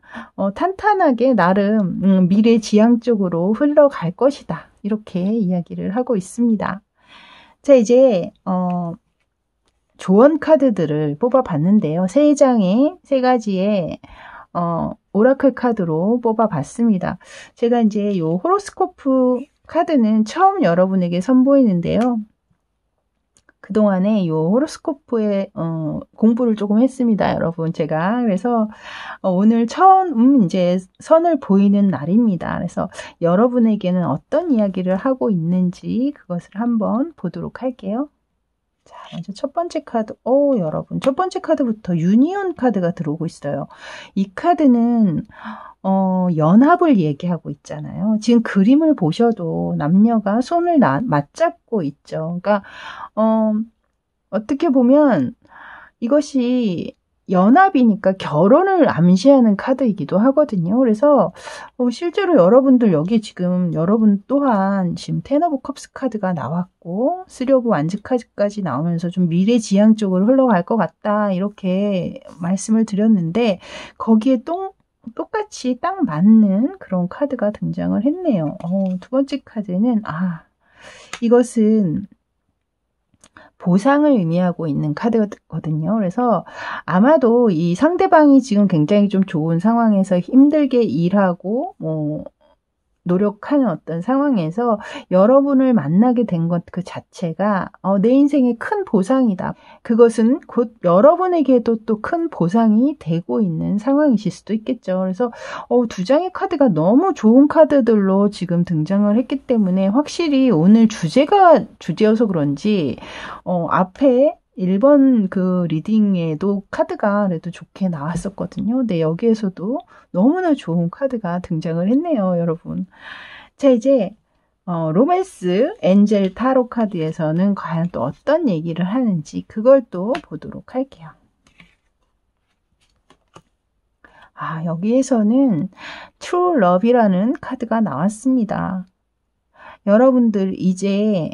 탄탄하게 나름 미래지향적으로 흘러갈 것이다. 이렇게 이야기를 하고 있습니다. 자, 이제 조언 카드들을 뽑아봤는데요. 세 장의 세 가지의 오라클 카드로 뽑아봤습니다. 제가 이제 요 호로스코프 카드는 처음 여러분에게 선보이는데요. 그동안에 요 호로스코프의 공부를 조금 했습니다, 여러분. 제가 그래서 오늘 처음 이제 선을 보이는 날입니다. 그래서 여러분에게는 어떤 이야기를 하고 있는지 그것을 한번 보도록 할게요. 자, 먼저 첫 번째 카드. 여러분, 첫 번째 카드부터 유니온 카드가 들어오고 있어요. 이 카드는 연합을 얘기하고 있잖아요. 지금 그림을 보셔도 남녀가 손을 맞잡고 있죠. 그러니까 어떻게 보면 이것이 연합이니까 결혼을 암시하는 카드이기도 하거든요. 그래서 실제로 여러분들 여기 지금 여러분 또한 지금 텐 오브 컵스 카드가 나왔고 3 오브 완즈 카드까지 나오면서 좀 미래지향적으로 흘러갈 것 같다 이렇게 말씀을 드렸는데 거기에 똑같이 딱 맞는 그런 카드가 등장을 했네요. 두 번째 카드는 이것은 보상을 의미하고 있는 카드거든요. 그래서 아마도 이 상대방이 지금 굉장히 좀 좋은 상황에서 힘들게 일하고 노력하는 어떤 상황에서 여러분을 만나게 된 것 그 자체가 내 인생의 큰 보상이다. 그것은 곧 여러분에게도 또 큰 보상이 되고 있는 상황이실 수도 있겠죠. 그래서 두 장의 카드가 너무 좋은 카드들로 지금 등장을 했기 때문에 확실히 오늘 주제여서 그런지 앞에 1번 그 리딩에도 카드가 그래도 좋게 나왔었거든요. 근데 여기에서도 너무나 좋은 카드가 등장을 했네요, 여러분. 자, 이제 로맨스 엔젤 타로 카드에서는 과연 또 어떤 얘기를 하는지 그걸 또 보도록 할게요. 여기에서는 트루 러브이라는 카드가 나왔습니다. 여러분들 이제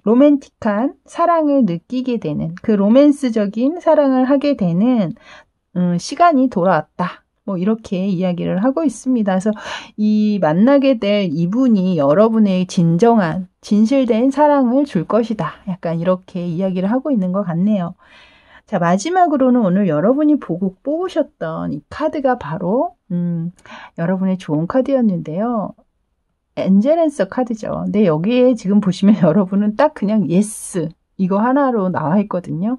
로맨틱한 사랑을 느끼게 되는 그 로맨스적인 사랑을 하게 되는 시간이 돌아왔다. 이렇게 이야기를 하고 있습니다. 그래서 이 만나게 될 이분이 여러분의 진정한 진실된 사랑을 줄 것이다. 약간 이렇게 이야기를 하고 있는 것 같네요. 자, 마지막으로는 오늘 여러분이 보고 뽑으셨던 이 카드가 바로 여러분의 좋은 카드였는데요. 엔젤앤서 카드죠. 근데 여기에 지금 보시면 여러분은 딱 그냥 예스 이거 하나로 나와 있거든요.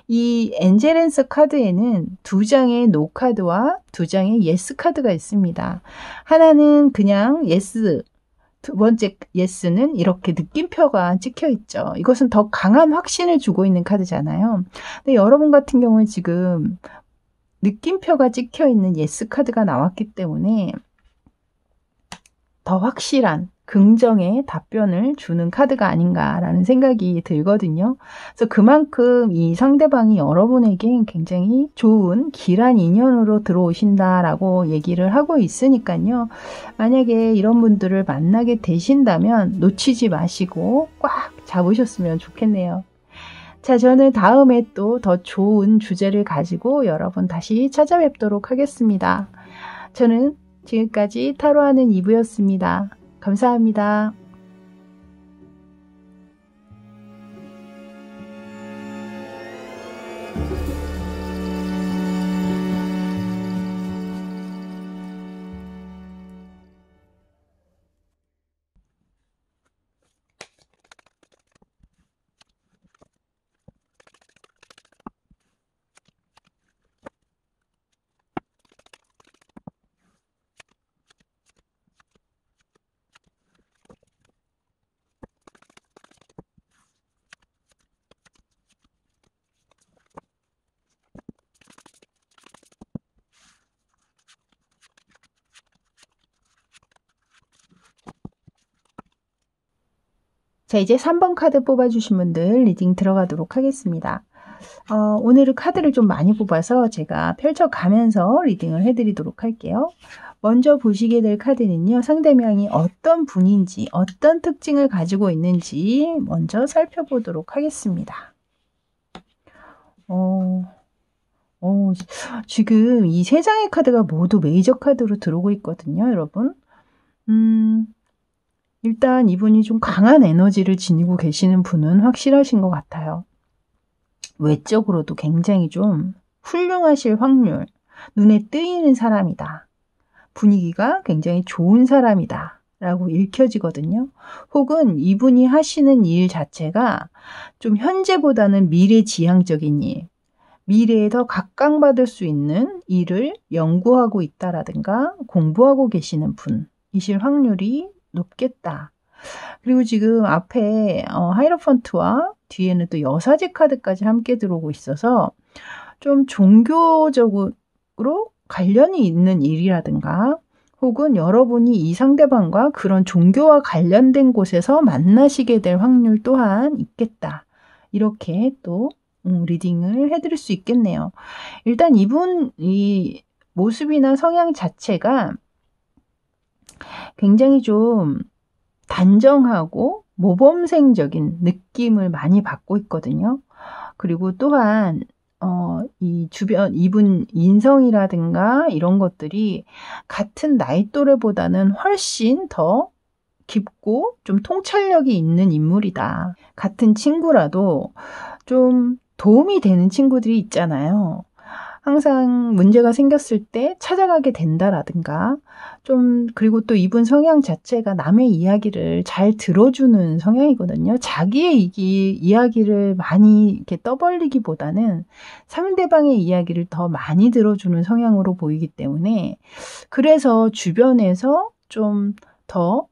이 엔젤앤서 카드에는 2장의 노 카드와 2장의 예스 카드가 있습니다. 하나는 그냥 예스, 두 번째 예스는 이렇게 느낌표가 찍혀 있죠. 이것은 더 강한 확신을 주고 있는 카드잖아요. 근데 여러분 같은 경우는 지금 느낌표가 찍혀 있는 예스 카드가 나왔기 때문에 더 확실한 긍정의 답변을 주는 카드가 아닌가라는 생각이 들거든요. 그래서 그만큼 이 상대방이 여러분에게 굉장히 좋은 길한 인연으로 들어오신다라고 얘기를 하고 있으니까요. 만약에 이런 분들을 만나게 되신다면 놓치지 마시고 꽉 잡으셨으면 좋겠네요. 자, 저는 다음에 또 더 좋은 주제를 가지고 여러분 다시 찾아뵙도록 하겠습니다. 저는 지금까지 타로하는 이브였습니다. 감사합니다. 자, 이제 3번 카드 뽑아주신 분들 리딩 들어가도록 하겠습니다. 오늘은 카드를 좀 많이 뽑아서 제가 펼쳐가면서 리딩을 해드리도록 할게요. 먼저 보시게 될 카드는요. 상대방이 어떤 분인지, 어떤 특징을 가지고 있는지 먼저 살펴보도록 하겠습니다. 지금 이 세 장의 카드가 모두 메이저 카드로 들어오고 있거든요, 여러분. 일단 이분이 좀 강한 에너지를 지니고 계시는 분은 확실하신 것 같아요. 외적으로도 굉장히 좀 훌륭하실 확률, 눈에 띄는 사람이다. 분위기가 굉장히 좋은 사람이다 라고 읽혀지거든요. 혹은 이분이 하시는 일 자체가 좀 현재보다는 미래지향적인 일, 미래에 더 각광받을 수 있는 일을 연구하고 있다라든가 공부하고 계시는 분이실 확률이 높겠다. 그리고 지금 앞에 하이로펀트와 뒤에는 또 여사제 카드까지 함께 들어오고 있어서 좀 종교적으로 관련이 있는 일이라든가 혹은 여러분이 이 상대방과 그런 종교와 관련된 곳에서 만나시게 될 확률 또한 있겠다. 이렇게 또 리딩을 해드릴 수 있겠네요. 일단 이분 이 모습이나 성향 자체가 굉장히 좀 단정하고 모범생적인 느낌을 많이 받고 있거든요. 그리고 또한 이 주변 이분 인성이라든가 이런 것들이 같은 나이 또래보다는 훨씬 더 깊고 좀 통찰력이 있는 인물이다. 같은 친구라도 좀 도움이 되는 친구들이 있잖아요. 항상 문제가 생겼을 때 찾아가게 된다라든가 그리고 또 이분 성향 자체가 남의 이야기를 잘 들어주는 성향이거든요. 자기의 이야기를 많이 이렇게 떠벌리기보다는 상대방의 이야기를 더 많이 들어주는 성향으로 보이기 때문에 그래서 주변에서 좀 더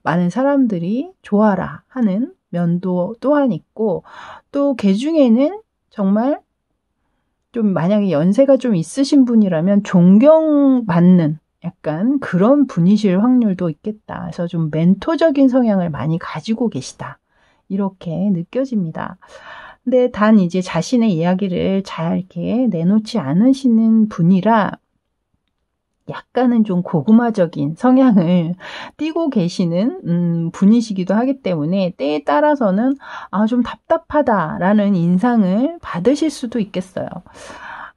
많은 사람들이 좋아라 하는 면도 또한 있고 또 걔 중에는 정말 좀 만약에 연세가 좀 있으신 분이라면 존경받는 약간 그런 분이실 확률도 있겠다. 그래서 좀 멘토적인 성향을 많이 가지고 계시다. 이렇게 느껴집니다. 근데 단 이제 자신의 이야기를 잘 이렇게 내놓지 않으시는 분이라 약간은 좀 고구마적인 성향을 띠고 계시는 분이시기도 하기 때문에 때에 따라서는 좀 답답하다라는 인상을 받으실 수도 있겠어요.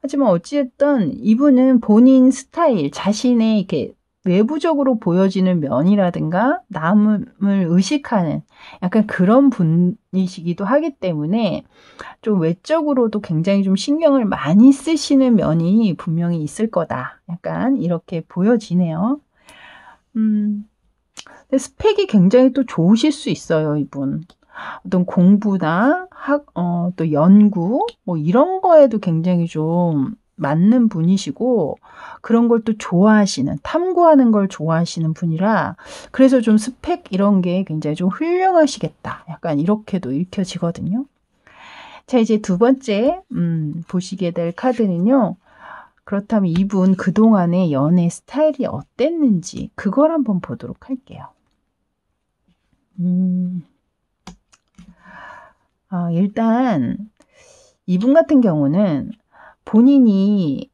하지만 어찌됐든 이분은 본인 스타일, 자신의 이렇게 외부적으로 보여지는 면이라든가 남을 의식하는 약간 그런 분이시기도 하기 때문에 좀 외적으로도 굉장히 좀 신경을 많이 쓰시는 면이 분명히 있을 거다. 약간 이렇게 보여지네요. 근데 스펙이 굉장히 또 좋으실 수 있어요, 이분. 어떤 공부나 또 연구 뭐 이런 거에도 굉장히 좀 맞는 분이시고 그런 걸 또 좋아하시는 탐구하는 걸 좋아하시는 분이라 그래서 좀 스펙 이런 게 굉장히 좀 훌륭하시겠다. 약간 이렇게도 읽혀지거든요. 자, 이제 두 번째 보시게 될 카드는요. 그렇다면 이분 그동안의 연애 스타일이 어땠는지 그걸 한번 보도록 할게요. 일단 이분 같은 경우는 본인이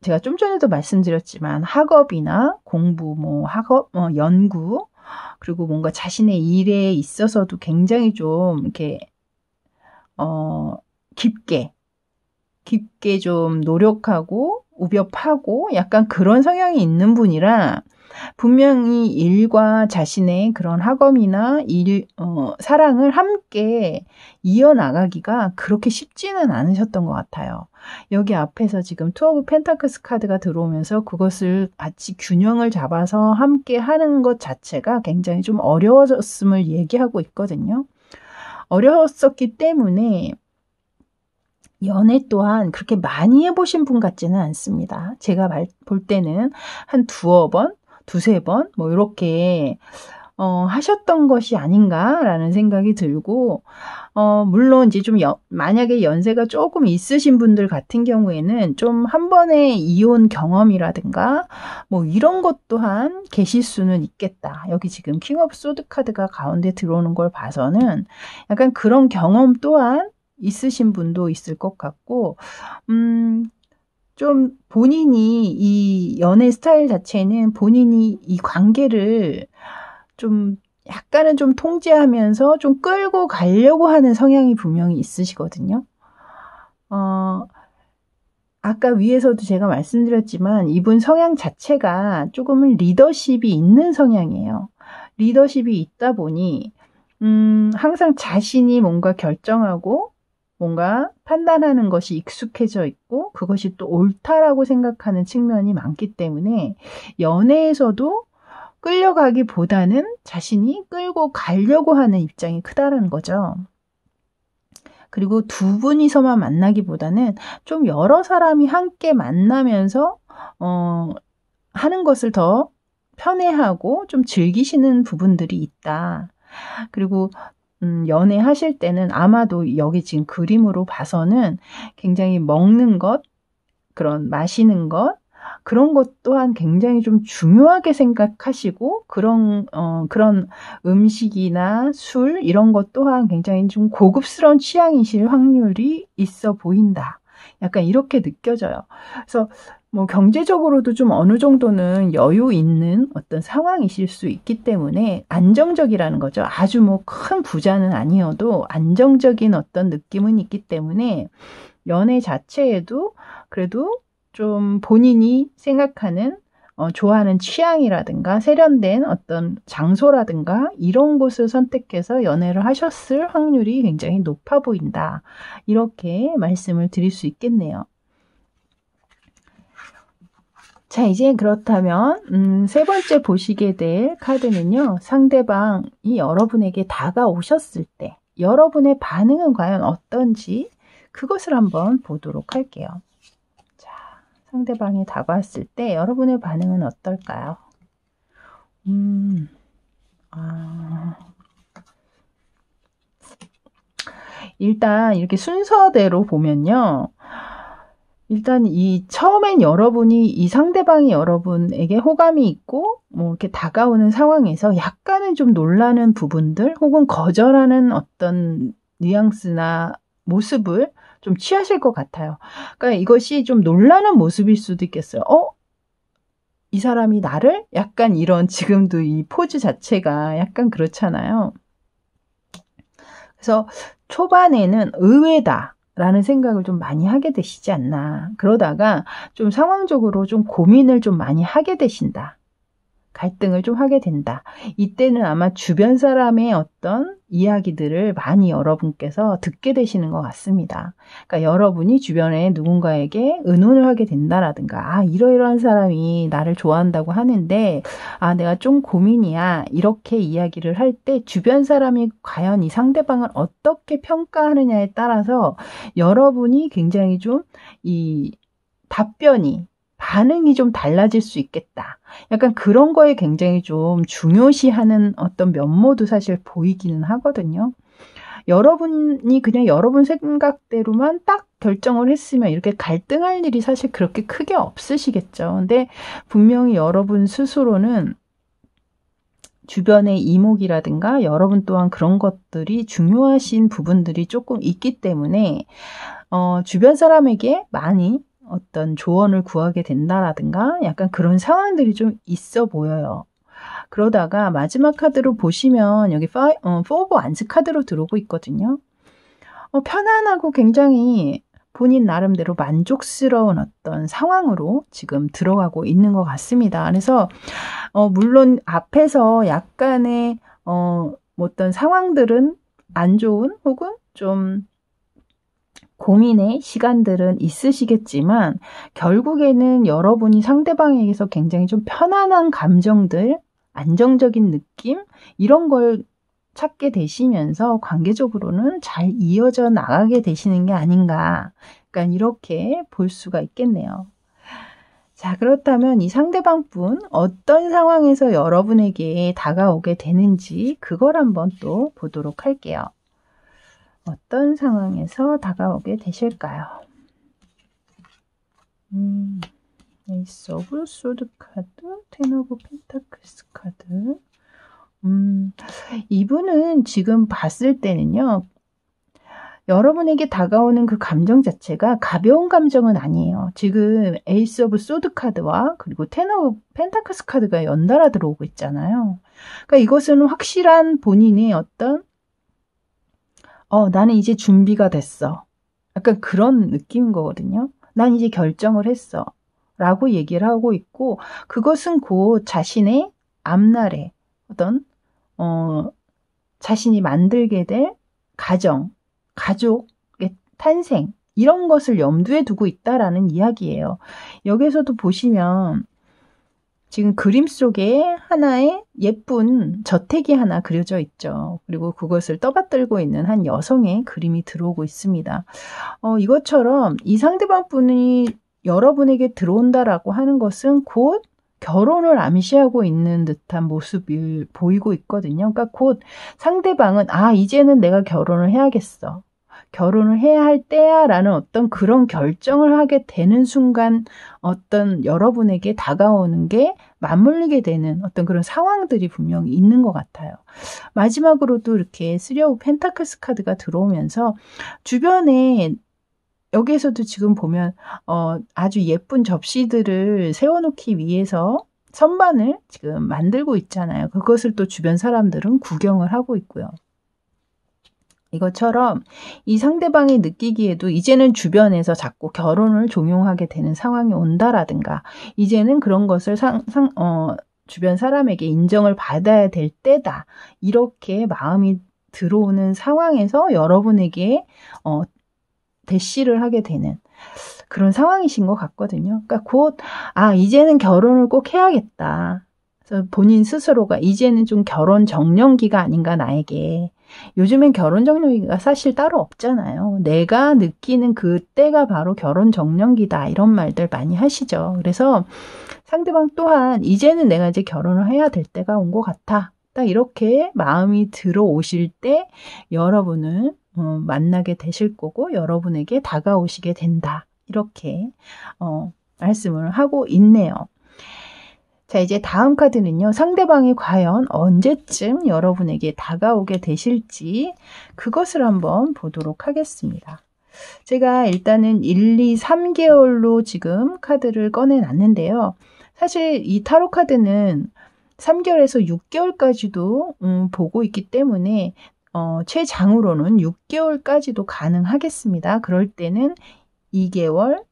제가 좀 전에도 말씀드렸지만 학업이나 공부, 연구 그리고 뭔가 자신의 일에 있어서도 굉장히 좀 이렇게 깊게 좀 노력하고 우벼파고 약간 그런 성향이 있는 분이라 분명히 일과 자신의 그런 학업이나 사랑을 함께 이어나가기가 그렇게 쉽지는 않으셨던 것 같아요. 여기 앞에서 지금 투 오브 펜타클스 카드가 들어오면서 그것을 같이 균형을 잡아서 함께 하는 것 자체가 굉장히 좀 어려워졌음을 얘기하고 있거든요. 어려웠었기 때문에 연애 또한 그렇게 많이 해보신 분 같지는 않습니다. 제가 볼 때는 한 두세 번, 이렇게, 하셨던 것이 아닌가라는 생각이 들고, 물론 이제 좀 만약에 연세가 조금 있으신 분들 같은 경우에는 좀 한 번의 이혼 경험이라든가, 이런 것 또한 계실 수는 있겠다. 여기 지금 킹 오브 소드 카드가 가운데 들어오는 걸 봐서는 약간 그런 경험 또한 있으신 분도 있을 것 같고, 좀 본인이 이 연애 스타일 자체는 본인이 이 관계를 좀 약간은 좀 통제하면서 좀 끌고 가려고 하는 성향이 분명히 있으시거든요. 아까 위에서도 제가 말씀드렸지만 이분 성향 자체가 조금은 리더십이 있는 성향이에요. 리더십이 있다 보니 항상 자신이 뭔가 결정하고 뭔가 판단하는 것이 익숙해져 있고 그것이 또 옳다라고 생각하는 측면이 많기 때문에 연애에서도 끌려가기보다는 자신이 끌고 가려고 하는 입장이 크다는 거죠. 그리고 두 분이서만 만나기보다는 좀 여러 사람이 함께 만나면서 하는 것을 더 편해하고 좀 즐기시는 부분들이 있다. 그리고 연애하실 때는 아마도 여기 지금 그림으로 봐서는 굉장히 먹는 것, 그런 마시는 것, 그런 것 또한 굉장히 좀 중요하게 생각하시고 그런 음식이나 술 이런 것 또한 굉장히 좀 고급스러운 취향이실 확률이 있어 보인다. 약간 이렇게 느껴져요. 그래서 뭐 경제적으로도 좀 어느 정도는 여유 있는 어떤 상황이실 수 있기 때문에 안정적이라는 거죠. 아주 뭐 큰 부자는 아니어도 안정적인 어떤 느낌은 있기 때문에 연애 자체에도 그래도 좀 본인이 생각하는 좋아하는 취향이라든가 세련된 어떤 장소라든가 이런 곳을 선택해서 연애를 하셨을 확률이 굉장히 높아 보인다. 이렇게 말씀을 드릴 수 있겠네요. 자, 이제 그렇다면 세 번째 보시게 될 카드는요. 상대방이 여러분에게 다가오셨을 때 여러분의 반응은 과연 어떤지 그것을 한번 보도록 할게요. 자, 상대방이 다가왔을 때 여러분의 반응은 어떨까요? 일단 이렇게 순서대로 보면요. 일단 처음엔 여러분이 이 상대방이 여러분에게 호감이 있고 뭐 이렇게 다가오는 상황에서 약간은 좀 놀라는 부분들 혹은 거절하는 어떤 뉘앙스나 모습을 좀 취하실 것 같아요. 그러니까 이것이 좀 놀라는 모습일 수도 있겠어요. 이 사람이 나를? 약간 이런 지금도 이 포즈 자체가 약간 그렇잖아요. 그래서 초반에는 의외다. 라는 생각을 좀 많이 하게 되시지 않나. 그러다가 좀 상황적으로 좀 고민을 좀 많이 하게 되신다. 갈등을 좀 하게 된다. 이때는 아마 주변 사람의 어떤 이야기들을 많이 여러분께서 듣게 되시는 것 같습니다. 그러니까 여러분이 주변에 누군가에게 의논을 하게 된다라든가, 이러이러한 사람이 나를 좋아한다고 하는데, 내가 좀 고민이야. 이렇게 이야기를 할 때 주변 사람이 과연 이 상대방을 어떻게 평가하느냐에 따라서 여러분이 굉장히 좀 이 반응이 좀 달라질 수 있겠다. 약간 그런 거에 굉장히 좀 중요시하는 어떤 면모도 사실 보이기는 하거든요. 여러분이 그냥 여러분 생각대로만 딱 결정을 했으면 이렇게 갈등할 일이 사실 그렇게 크게 없으시겠죠. 근데 분명히 여러분 스스로는 주변의 이목이라든가 여러분 또한 그런 것들이 중요하신 부분들이 조금 있기 때문에 주변 사람에게 많이 어떤 조언을 구하게 된다라든가 약간 그런 상황들이 좀 있어 보여요. 그러다가 마지막 카드로 보시면 여기 4 오브 완즈 카드로 들어오고 있거든요. 편안하고 굉장히 본인 나름대로 만족스러운 어떤 상황으로 지금 들어가고 있는 것 같습니다. 그래서 물론 앞에서 약간의 어떤 상황들은 안 좋은 혹은 좀 고민의 시간들은 있으시겠지만 결국에는 여러분이 상대방에게서 굉장히 좀 편안한 감정들, 안정적인 느낌 이런 걸 찾게 되시면서 관계적으로는 잘 이어져 나가게 되시는 게 아닌가. 그러니까 이렇게 볼 수가 있겠네요. 자, 그렇다면 이 상대방분 어떤 상황에서 여러분에게 다가오게 되는지 그걸 한번 또 보도록 할게요. 어떤 상황에서 다가오게 되실까요? 에이스 오브 소드 카드, 텐 오브 펜타클스 카드. 이분은 지금 봤을 때는요. 여러분에게 다가오는 그 감정 자체가 가벼운 감정은 아니에요. 지금 에이스 오브 소드 카드와 그리고 텐 오브 펜타클스 카드가 연달아 들어오고 있잖아요. 그러니까 이것은 확실한 본인의 어떤 나는 이제 준비가 됐어. 약간 그런 느낌인 거거든요. 난 이제 결정을 했어. 라고 얘기를 하고 있고, 그것은 곧 자신의 앞날에 어떤 자신이 만들게 될 가족의 탄생, 이런 것을 염두에 두고 있다라는 이야기예요. 여기서도 보시면 지금 그림 속에 하나의 예쁜 저택이 하나 그려져 있죠. 그리고 그것을 떠받들고 있는 한 여성의 그림이 들어오고 있습니다. 이것처럼 이 상대방 분이 여러분에게 들어온다라고 하는 것은 곧 결혼을 암시하고 있는 듯한 모습을 보이고 있거든요. 그러니까 곧 상대방은 이제는 내가 결혼을 해야겠어. 결혼을 해야 할 때야 라는 어떤 그런 결정을 하게 되는 순간 어떤 여러분에게 다가오는 게 맞물리게 되는 어떤 그런 상황들이 분명히 있는 것 같아요. 마지막으로도 이렇게 3 오브 펜타클스 카드가 들어오면서 주변에 여기에서도 지금 보면 아주 예쁜 접시들을 세워놓기 위해서 선반을 지금 만들고 있잖아요. 그것을 또 주변 사람들은 구경을 하고 있고요. 이것처럼 이 상대방이 느끼기에도 이제는 주변에서 자꾸 결혼을 종용하게 되는 상황이 온다라든가 이제는 그런 것을 주변 사람에게 인정을 받아야 될 때다. 이렇게 마음이 들어오는 상황에서 여러분에게 대시를 하게 되는 그런 상황이신 것 같거든요. 그러니까 곧 이제는 결혼을 꼭 해야겠다. 그래서 본인 스스로가 이제는 좀 결혼 정년기가 아닌가 나에게. 요즘엔 결혼 정년기가 사실 따로 없잖아요. 내가 느끼는 그때가 바로 결혼 정년기다. 이런 말들 많이 하시죠. 그래서 상대방 또한 이제는 내가 이제 결혼을 해야 될 때가 온 것 같아. 딱 이렇게 마음이 들어오실 때 여러분을 만나게 되실 거고 여러분에게 다가오시게 된다. 이렇게 말씀을 하고 있네요. 자, 이제 다음 카드는요. 상대방이 과연 언제쯤 여러분에게 다가오게 되실지 그것을 한번 보도록 하겠습니다. 제가 일단은 1, 2, 3개월로 지금 카드를 꺼내놨는데요. 사실 이 타로 카드는 3개월에서 6개월까지도 보고 있기 때문에 최장으로는 6개월까지도 가능하겠습니다. 그럴 때는 2개월,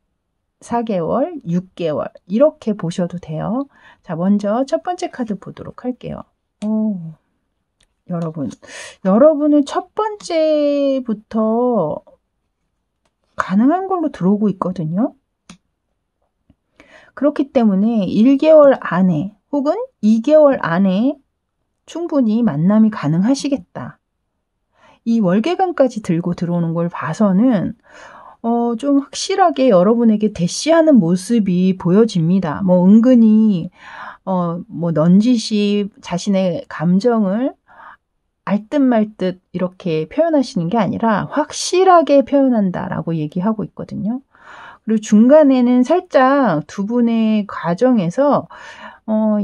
4개월, 6개월 이렇게 보셔도 돼요. 자, 먼저 첫 번째 카드 보도록 할게요. 여러분은 첫 번째부터 가능한 걸로 들어오고 있거든요. 그렇기 때문에 1개월 안에 혹은 2개월 안에 충분히 만남이 가능하시겠다. 이 월계관까지 들고 들어오는 걸 봐서는 좀 확실하게 여러분에게 대시하는 모습이 보여집니다. 은근히 넌지시 자신의 감정을 알듯 말듯 이렇게 표현하시는 게 아니라 확실하게 표현한다라고 얘기하고 있거든요. 그리고 중간에는 살짝 두 분의 과정에서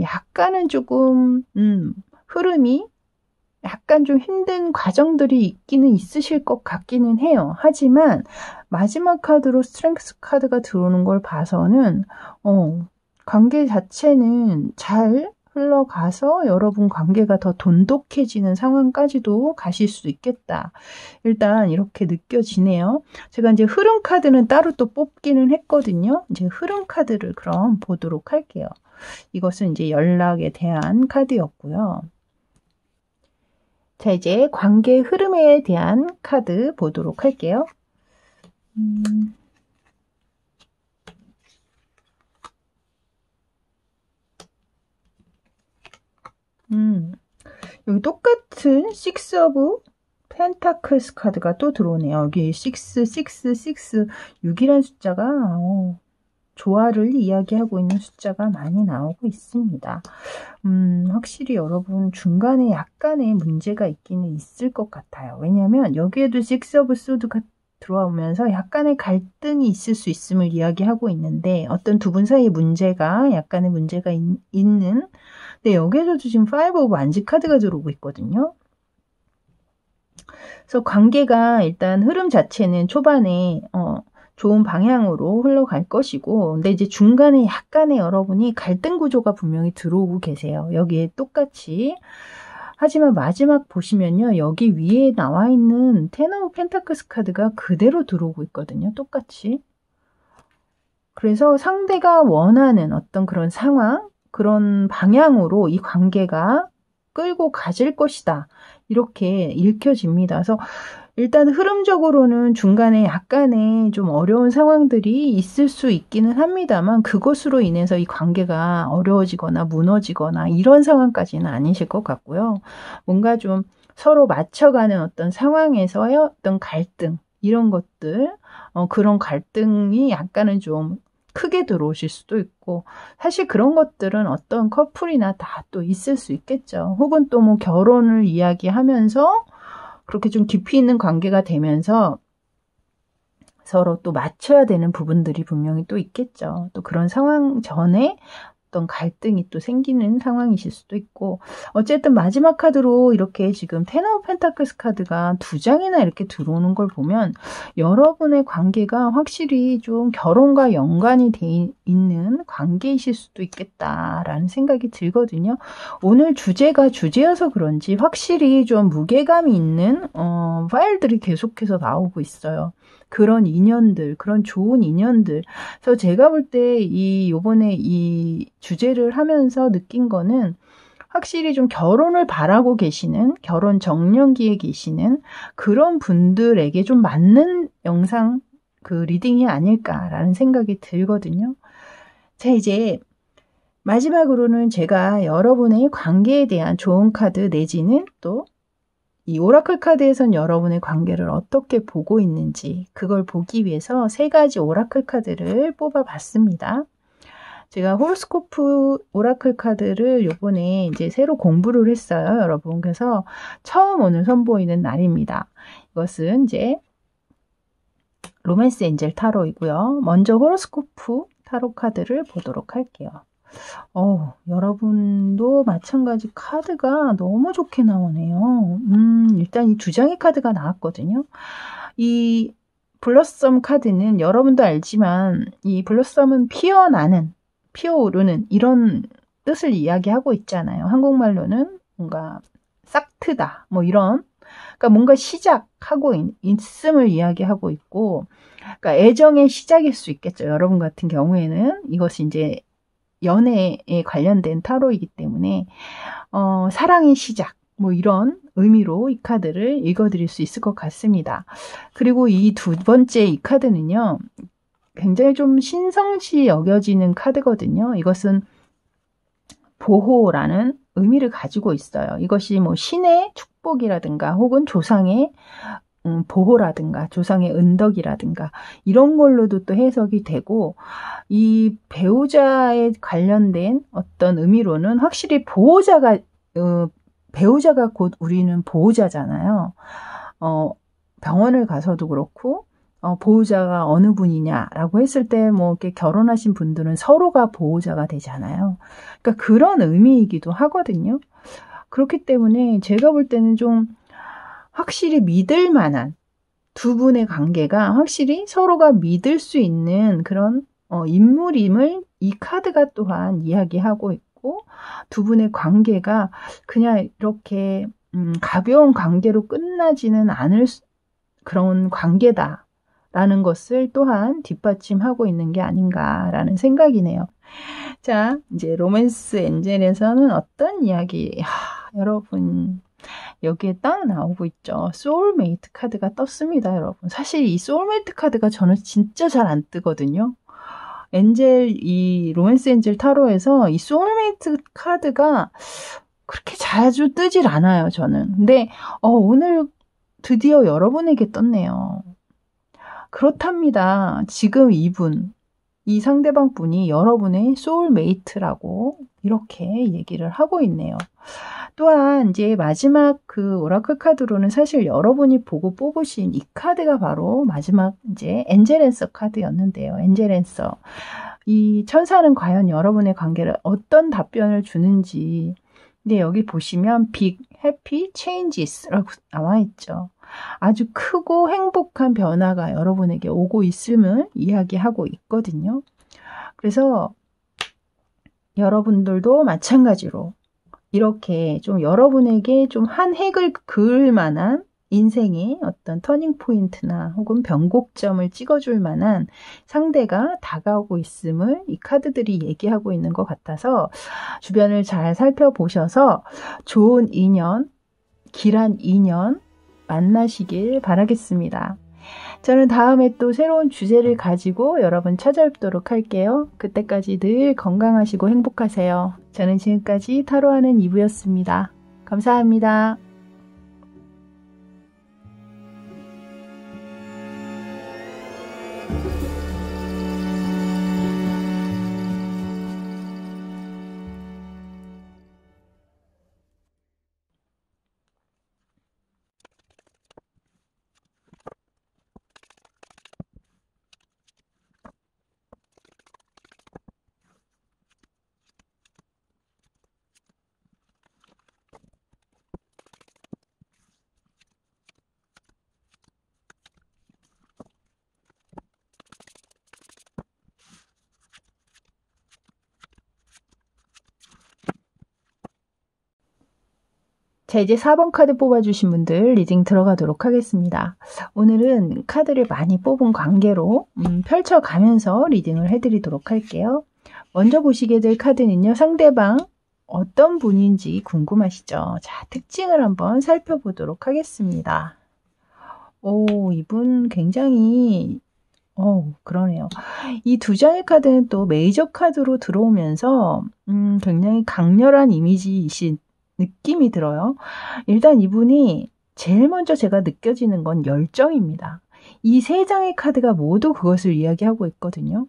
약간은 조금 흐름이 약간 좀 힘든 과정들이 있기는 있으실 것 같기는 해요. 하지만 마지막 카드로 스트렝스 카드가 들어오는 걸 봐서는 관계 자체는 잘 흘러가서 여러분 관계가 더 돈독해지는 상황까지도 가실 수 있겠다. 일단 이렇게 느껴지네요. 제가 이제 흐름 카드는 따로 또 뽑기는 했거든요. 이제 흐름 카드를 그럼 보도록 할게요. 이것은 이제 연락에 대한 카드였고요. 자, 이제 관계 흐름에 대한 카드 보도록 할게요. 여기 똑같은 6 오브 펜타클스 카드가 또 들어오네요. 여기 6, 6이라는 숫자가 조화를 이야기하고 있는 숫자가 많이 나오고 있습니다. 확실히 여러분 중간에 약간의 문제가 있기는 있을 것 같아요. 왜냐하면 여기에도 6 오브 소드가 들어오면서 약간의 갈등이 있을 수 있음을 이야기하고 있는데 어떤 두 분 사이의 문제가 약간의 문제가 있는 근데 여기에서도 지금 5 오브 완지 카드가 들어오고 있거든요. 그래서 관계가 일단 흐름 자체는 초반에 좋은 방향으로 흘러갈 것이고, 근데 이제 중간에 약간의 여러분이 갈등 구조가 분명히 들어오고 계세요. 여기에 똑같이. 하지만 마지막 보시면요, 여기 위에 나와 있는 텐 오브 펜타클스 카드가 그대로 들어오고 있거든요. 똑같이. 그래서 상대가 원하는 어떤 그런 상황, 그런 방향으로 이 관계가 끌고 가질 것이다. 이렇게 읽혀집니다. 그래서 일단 흐름적으로는 중간에 약간의 좀 어려운 상황들이 있을 수 있기는 합니다만, 그것으로 인해서 이 관계가 어려워지거나 무너지거나 이런 상황까지는 아니실 것 같고요. 뭔가 좀 서로 맞춰가는 어떤 상황에서의 어떤 갈등, 이런 것들, 그런 갈등이 약간은 좀 크게 들어오실 수도 있고, 사실 그런 것들은 어떤 커플이나 다 또 있을 수 있겠죠. 혹은 또 뭐 결혼을 이야기하면서 그렇게 좀 깊이 있는 관계가 되면서 서로 또 맞춰야 되는 부분들이 분명히 또 있겠죠. 또 그런 상황 전에 어떤 갈등이 또 생기는 상황이실 수도 있고, 어쨌든 마지막 카드로 이렇게 지금 텐 오브 펜타클스 카드가 2장이나 이렇게 들어오는 걸 보면 여러분의 관계가 확실히 좀 결혼과 연관이 돼 있는 관계이실 수도 있겠다라는 생각이 들거든요. 오늘 주제가 주제여서 그런지 확실히 좀 무게감이 있는 파일들이 계속해서 나오고 있어요. 그런 인연들, 그런 좋은 인연들. 그래서 제가 볼 때 요번에 이 주제를 하면서 느낀 거는 확실히 좀 결혼을 바라고 계시는, 결혼 정년기에 계시는 그런 분들에게 좀 맞는 영상, 리딩이 아닐까라는 생각이 들거든요. 자, 이제 마지막으로는 제가 여러분의 관계에 대한 좋은 카드 내지는 또 이 오라클 카드에선 여러분의 관계를 어떻게 보고 있는지, 그걸 보기 위해서 3가지 오라클 카드를 뽑아봤습니다. 제가 호로스코프 오라클 카드를 요번에 이제 새로 공부를 했어요, 여러분. 그래서 처음 오늘 선보이는 날입니다. 이것은 이제 로맨스 엔젤 타로이고요. 먼저 호로스코프 타로 카드를 보도록 할게요. 여러분도 마찬가지 카드가 너무 좋게 나오네요. 일단 이 2장의 카드가 나왔거든요. 이 블러썸 카드는 여러분도 알지만 이 블러썸은 피어나는, 피어오르는 이런 뜻을 이야기하고 있잖아요. 한국말로는 뭔가 싹 트다, 뭐 이런, 그러니까 뭔가 시작하고 있음을 이야기하고 있고, 그러니까 애정의 시작일 수 있겠죠. 여러분 같은 경우에는 이것이 이제 연애에 관련된 타로이기 때문에 사랑의 시작, 뭐 이런 의미로 이 카드를 읽어드릴 수 있을 것 같습니다. 그리고 이 2번째 이 카드는요, 굉장히 좀 신성시 여겨지는 카드거든요. 이것은 보호라는 의미를 가지고 있어요. 이것이 뭐 신의 축복이라든가 혹은 조상의 보호라든가 조상의 은덕이라든가 이런 걸로도 또 해석이 되고, 이 배우자에 관련된 어떤 의미로는 확실히 배우자가 곧 우리는 보호자잖아요. 병원을 가서도 그렇고 보호자가 어느 분이냐라고 했을 때 뭐 이렇게 결혼하신 분들은 서로가 보호자가 되잖아요. 그러니까 그런 의미이기도 하거든요. 그렇기 때문에 제가 볼 때는 좀 확실히 믿을 만한 두 분의 관계가 확실히 서로가 믿을 수 있는 그런 인물임을 이 카드가 또한 이야기하고 있고, 두 분의 관계가 그냥 이렇게 가벼운 관계로 끝나지는 않을 그런 관계다라는 것을 또한 뒷받침하고 있는 게 아닌가라는 생각이네요. 자, 이제 로맨스 엔젤에서는 어떤 이야기, 여러분 여기에 딱 나오고 있죠. 소울메이트 카드가 떴습니다, 여러분. 사실 이 소울메이트 카드가 저는 진짜 잘 안 뜨거든요. 이 로맨스 엔젤 타로에서 이 소울메이트 카드가 그렇게 자주 뜨질 않아요, 저는. 근데 오늘 드디어 여러분에게 떴네요. 그렇답니다. 지금 이 상대방 분이 여러분의 소울메이트라고 이렇게 얘기를 하고 있네요. 또한 이제 마지막 그 오라클 카드로는 사실 여러분이 보고 뽑으신 이 카드가 바로 마지막 이제 엔젤앤서 카드였는데요. 엔젤앤서. 이 천사는 과연 여러분의 관계를 어떤 답변을 주는지 근데 여기 보시면 Big Happy Changes라고 나와 있죠. 아주 크고 행복한 변화가 여러분에게 오고 있음을 이야기하고 있거든요. 그래서 여러분들도 마찬가지로 이렇게 좀 여러분에게 좀 한 획을 그을 만한 인생의 어떤 터닝 포인트나 혹은 변곡점을 찍어줄 만한 상대가 다가오고 있음을 이 카드들이 얘기하고 있는 것 같아서 주변을 잘 살펴보셔서 좋은 인연, 길한 인연 만나시길 바라겠습니다. 저는 다음에 또 새로운 주제를 가지고 여러분 찾아뵙도록 할게요. 그때까지 늘 건강하시고 행복하세요. 저는 지금까지 타로하는 이브였습니다. 감사합니다. 자, 이제 4번 카드 뽑아주신 분들 리딩 들어가도록 하겠습니다. 오늘은 카드를 많이 뽑은 관계로 펼쳐가면서 리딩을 해드리도록 할게요. 먼저 보시게 될 카드는요. 상대방 어떤 분인지 궁금하시죠? 자, 특징을 한번 살펴보도록 하겠습니다. 오, 이분 굉장히 그러네요. 이 두 장의 카드는 또 메이저 카드로 들어오면서 굉장히 강렬한 이미지이신 느낌이 들어요. 일단 이분이 제일 먼저 제가 느껴지는 건 열정입니다. 이 세 장의 카드가 모두 그것을 이야기하고 있거든요.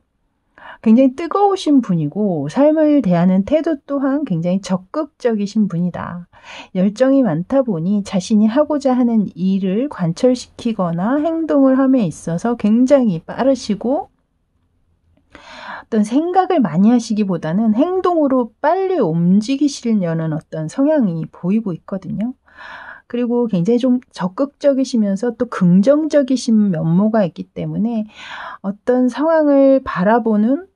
굉장히 뜨거우신 분이고 삶을 대하는 태도 또한 굉장히 적극적이신 분이다. 열정이 많다 보니 자신이 하고자 하는 일을 관철시키거나 행동을 함에 있어서 굉장히 빠르시고 어떤 생각을 많이 하시기보다는 행동으로 빨리 움직이시려는 어떤 성향이 보이고 있거든요. 그리고 굉장히 좀 적극적이시면서 또 긍정적이신 면모가 있기 때문에 어떤 상황을 바라보는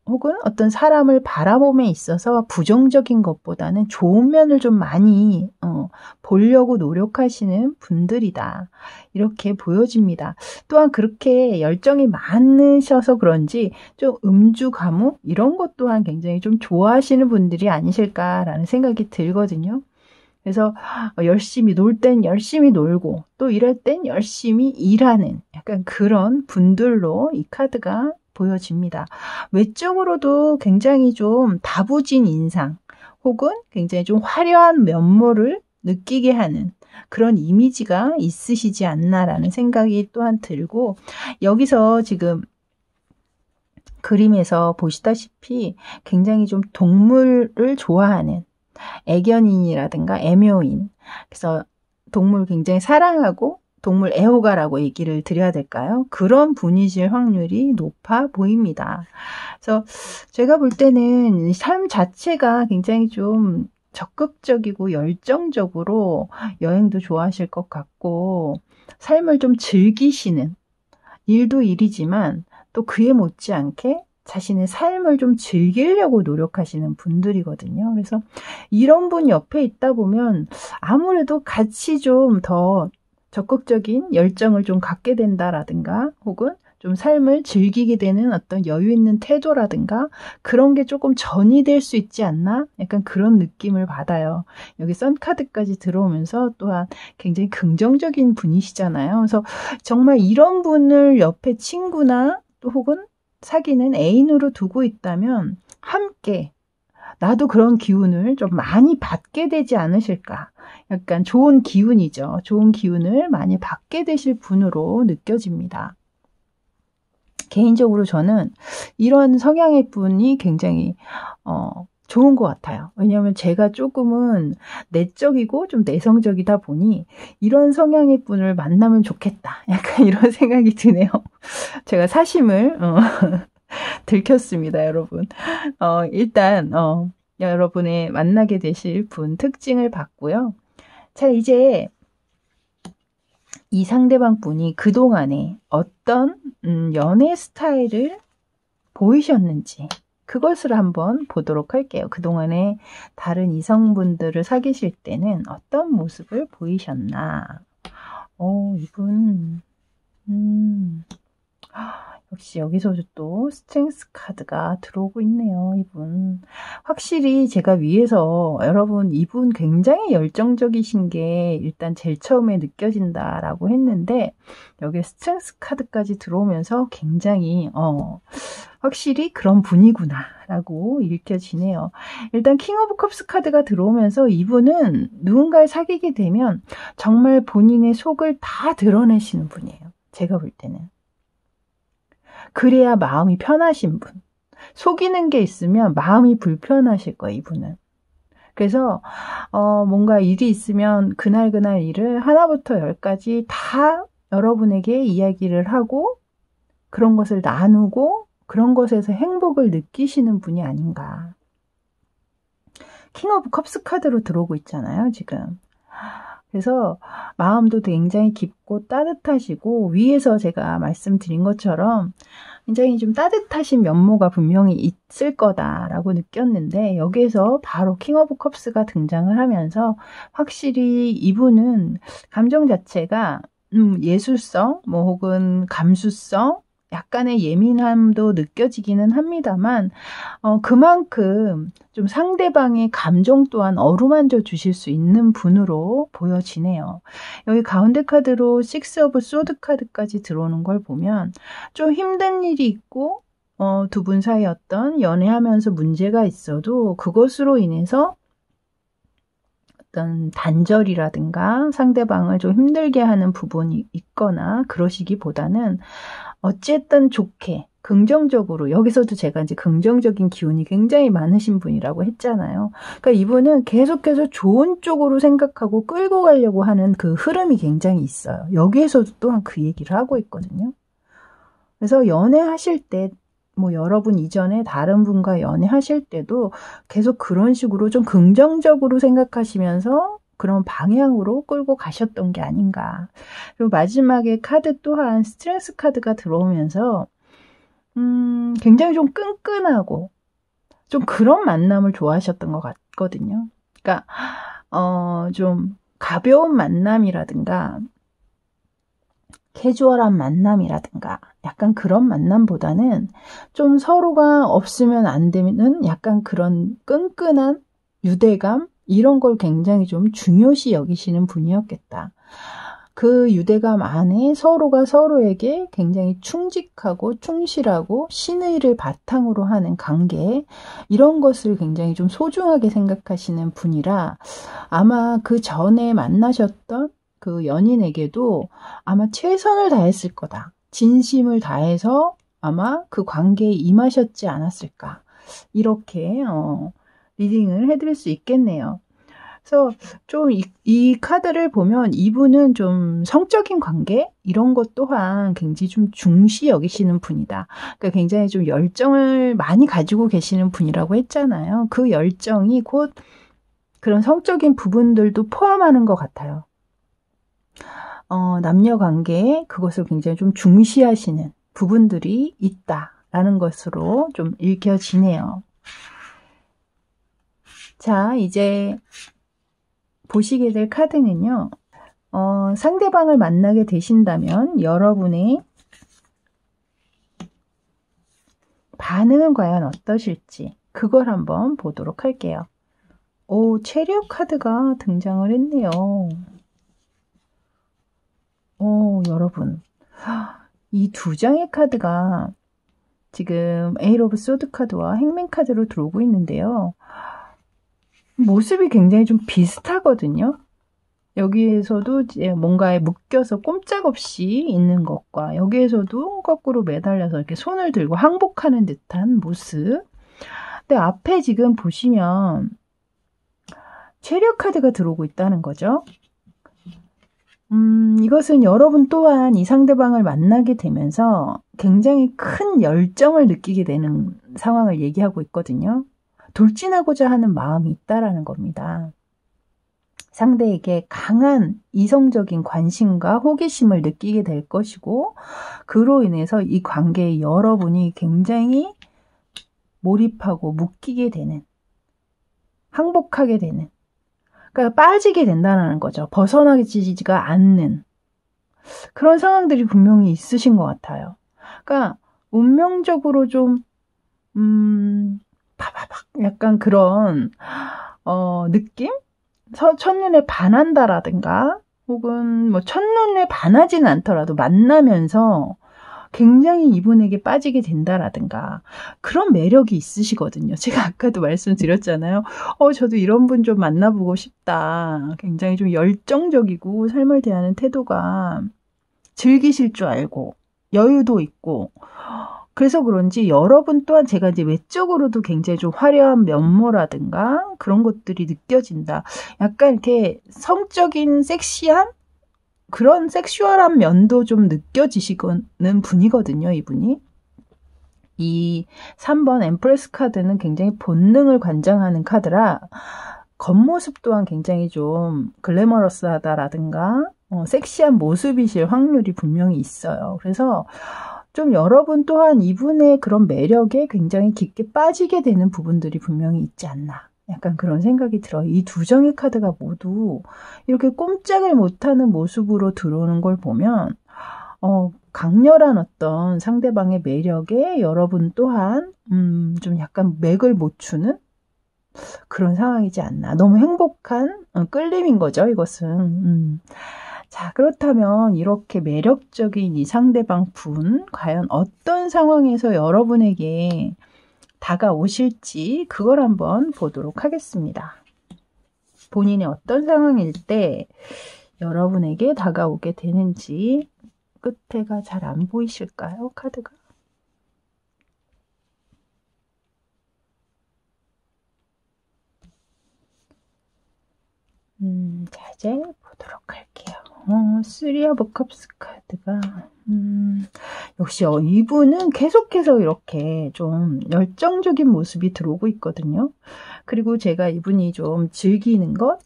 혹은 어떤 사람을 바라봄에 있어서 부정적인 것보다는 좋은 면을 좀 많이 보려고 노력하시는 분들이다. 이렇게 보여집니다. 또한 그렇게 열정이 많으셔서 그런지 좀 음주, 감옥 이런 것 또한 굉장히 좀 좋아하시는 분들이 아니실까라는 생각이 들거든요. 그래서 열심히 놀 땐 열심히 놀고 또 일할 땐 열심히 일하는 약간 그런 분들로 이 카드가 보여집니다. 외적으로도 굉장히 좀 다부진 인상 혹은 굉장히 좀 화려한 면모를 느끼게 하는 그런 이미지가 있으시지 않나라는 생각이 또한 들고 여기서 지금 그림에서 보시다시피 굉장히 좀 동물을 좋아하는 애견인이라든가 애묘인 그래서 동물 굉장히 사랑하고 동물 애호가라고 얘기를 드려야 될까요? 그런 분이실 확률이 높아 보입니다. 그래서 제가 볼 때는 삶 자체가 굉장히 좀 적극적이고 열정적으로 여행도 좋아하실 것 같고 삶을 좀 즐기시는 일도 일이지만 또 그에 못지않게 자신의 삶을 좀 즐기려고 노력하시는 분들이거든요. 그래서 이런 분 옆에 있다 보면 아무래도 같이 좀 더 적극적인 열정을 좀 갖게 된다라든가 혹은 좀 삶을 즐기게 되는 어떤 여유 있는 태도라든가 그런 게 조금 전이 될 수 있지 않나? 약간 그런 느낌을 받아요. 여기 선카드까지 들어오면서 또한 굉장히 긍정적인 분이시잖아요. 그래서 정말 이런 분을 옆에 친구나 또 혹은 사귀는 애인으로 두고 있다면 함께 나도 그런 기운을 좀 많이 받게 되지 않으실까. 약간 좋은 기운이죠. 좋은 기운을 많이 받게 되실 분으로 느껴집니다. 개인적으로 저는 이런 성향의 분이 굉장히 좋은 것 같아요. 왜냐하면 제가 조금은 내적이고 좀 내성적이다 보니 이런 성향의 분을 만나면 좋겠다. 약간 이런 생각이 드네요. 제가 사심을 들켰습니다, 여러분. 일단 여러분의 만나게 되실 분 특징을 봤고요. 자, 이제 이 상대방 분이 그동안에 어떤 연애 스타일을 보이셨는지 그것을 한번 보도록 할게요. 그동안에 다른 이성분들을 사귀실 때는 어떤 모습을 보이셨나. 이분 역시 여기서도 또 스트렝스 카드가 들어오고 있네요. 이분 확실히 제가 위에서 여러분 이분 굉장히 열정적이신 게 일단 제일 처음에 느껴진다라고 했는데 여기에 스트렝스 카드까지 들어오면서 굉장히 확실히 그런 분이구나 라고 읽혀지네요. 일단 킹 오브 컵스 카드가 들어오면서 이분은 누군가를 사귀게 되면 정말 본인의 속을 다 드러내시는 분이에요. 제가 볼 때는. 그래야 마음이 편하신 분. 속이는 게 있으면 마음이 불편하실 거예요, 이분은. 그래서 뭔가 일이 있으면 그날 일을 하나부터 10까지 다 여러분에게 이야기를 하고 그런 것을 나누고 그런 것에서 행복을 느끼시는 분이 아닌가. 킹 오브 컵스 카드로 들어오고 있잖아요, 지금. 그래서 마음도 굉장히 깊고 따뜻하시고 위에서 제가 말씀드린 것처럼 굉장히 좀 따뜻하신 면모가 분명히 있을 거다라고 느꼈는데 여기에서 바로 킹 오브 컵스가 등장을 하면서 확실히 이분은 감정 자체가 예술성 뭐 혹은 감수성 약간의 예민함도 느껴지기는 합니다만 그만큼 좀 상대방의 감정 또한 어루만져 주실 수 있는 분으로 보여지네요. 여기 가운데 카드로 식스 오브 소드 카드까지 들어오는 걸 보면 좀 힘든 일이 있고 두 분 사이 어떤 연애하면서 문제가 있어도 그것으로 인해서 어떤 단절이라든가 상대방을 좀 힘들게 하는 부분이 있거나 그러시기보다는 어쨌든 좋게 긍정적으로 여기서도 제가 이제 긍정적인 기운이 굉장히 많으신 분이라고 했잖아요. 그러니까 이분은 계속해서 좋은 쪽으로 생각하고 끌고 가려고 하는 그 흐름이 굉장히 있어요. 여기에서도 또한 그 얘기를 하고 있거든요. 그래서 연애하실 때 뭐 여러분 이전에 다른 분과 연애하실 때도 계속 그런 식으로 좀 긍정적으로 생각하시면서 그런 방향으로 끌고 가셨던 게 아닌가. 그리고 마지막에 카드 또한 스트렝스 카드가 들어오면서 굉장히 좀 끈끈하고 좀 그런 만남을 좋아하셨던 것 같거든요. 그러니까 좀 가벼운 만남이라든가 캐주얼한 만남이라든가 약간 그런 만남보다는 좀 서로가 없으면 안 되는 약간 그런 끈끈한 유대감 이런 걸 굉장히 좀 중요시 여기시는 분이었겠다. 그 유대감 안에 서로가 서로에게 굉장히 충직하고 충실하고 신의를 바탕으로 하는 관계 이런 것을 굉장히 좀 소중하게 생각하시는 분이라 아마 그 전에 만나셨던 그 연인에게도 아마 최선을 다했을 거다. 진심을 다해서 아마 그 관계에 임하셨지 않았을까. 이렇게 리딩을 해드릴 수 있겠네요. 그래서 좀 이 카드를 보면 이분은 좀 성적인 관계 이런 것 또한 굉장히 좀 중시 여기시는 분이다. 그러니까 굉장히 좀 열정을 많이 가지고 계시는 분이라고 했잖아요. 그 열정이 곧 그런 성적인 부분들도 포함하는 것 같아요. 남녀 관계에 그것을 굉장히 좀 중시하시는 부분들이 있다라는 것으로 좀 읽혀지네요. 자, 이제 보시게 될 카드는요. 상대방을 만나게 되신다면 여러분의 반응은 과연 어떠실지 그걸 한번 보도록 할게요. 체리엇 카드가 등장을 했네요. 여러분. 이 두 장의 카드가 지금 에이트 오브 소드 카드와 행맨 카드로 들어오고 있는데요. 모습이 굉장히 좀 비슷하거든요. 여기에서도 이제 뭔가에 묶여서 꼼짝없이 있는 것과 여기에서도 거꾸로 매달려서 이렇게 손을 들고 항복하는 듯한 모습. 근데 앞에 지금 보시면 체리엇 카드가 들어오고 있다는 거죠. 이것은 여러분 또한 이 상대방을 만나게 되면서 굉장히 큰 열정을 느끼게 되는 상황을 얘기하고 있거든요. 돌진하고자 하는 마음이 있다라는 겁니다. 상대에게 강한 이성적인 관심과 호기심을 느끼게 될 것이고, 그로 인해서 이 관계에 여러분이 굉장히 몰입하고 묶이게 되는, 항복하게 되는, 그러니까 빠지게 된다는 거죠. 벗어나지가 않는 그런 상황들이 분명히 있으신 것 같아요. 그러니까 운명적으로 좀 파바박 약간 그런 느낌? 첫눈에 반한다라든가 혹은 뭐 첫눈에 반하지는 않더라도 만나면서 굉장히 이분에게 빠지게 된다라든가 그런 매력이 있으시거든요. 제가 아까도 말씀드렸잖아요. 저도 이런 분 좀 만나보고 싶다. 굉장히 좀 열정적이고 삶을 대하는 태도가 즐기실 줄 알고 여유도 있고 그래서 그런지 여러분 또한 제가 이제 외적으로도 굉장히 좀 화려한 면모라든가 그런 것들이 느껴진다. 약간 이렇게 성적인 섹시한 그런 섹슈얼한 면도 좀 느껴지시는 분이거든요, 이분이. 이 3번 엠프레스 카드는 굉장히 본능을 관장하는 카드라 겉모습 또한 굉장히 좀 글래머러스하다라든가 섹시한 모습이실 확률이 분명히 있어요. 그래서 좀 여러분 또한 이분의 그런 매력에 굉장히 깊게 빠지게 되는 부분들이 분명히 있지 않나. 약간 그런 생각이 들어요. 이 두 장의 카드가 모두 이렇게 꼼짝을 못하는 모습으로 들어오는 걸 보면 강렬한 어떤 상대방의 매력에 여러분 또한 좀 약간 맥을 못 추는 그런 상황이지 않나. 너무 행복한 끌림인 거죠, 이것은. 자, 그렇다면 이렇게 매력적인 이 상대방 분 과연 어떤 상황에서 여러분에게 다가오실지 그걸 한번 보도록 하겠습니다. 본인이 어떤 상황일 때 여러분에게 다가오게 되는지 끝에가 잘 안 보이실까요? 카드가? 자, 이제 보도록 할게요. 3 오브 컵스 카드가 역시 이분은 계속해서 이렇게 좀 열정적인 모습이 들어오고 있거든요. 그리고 제가 이분이 좀 즐기는 것,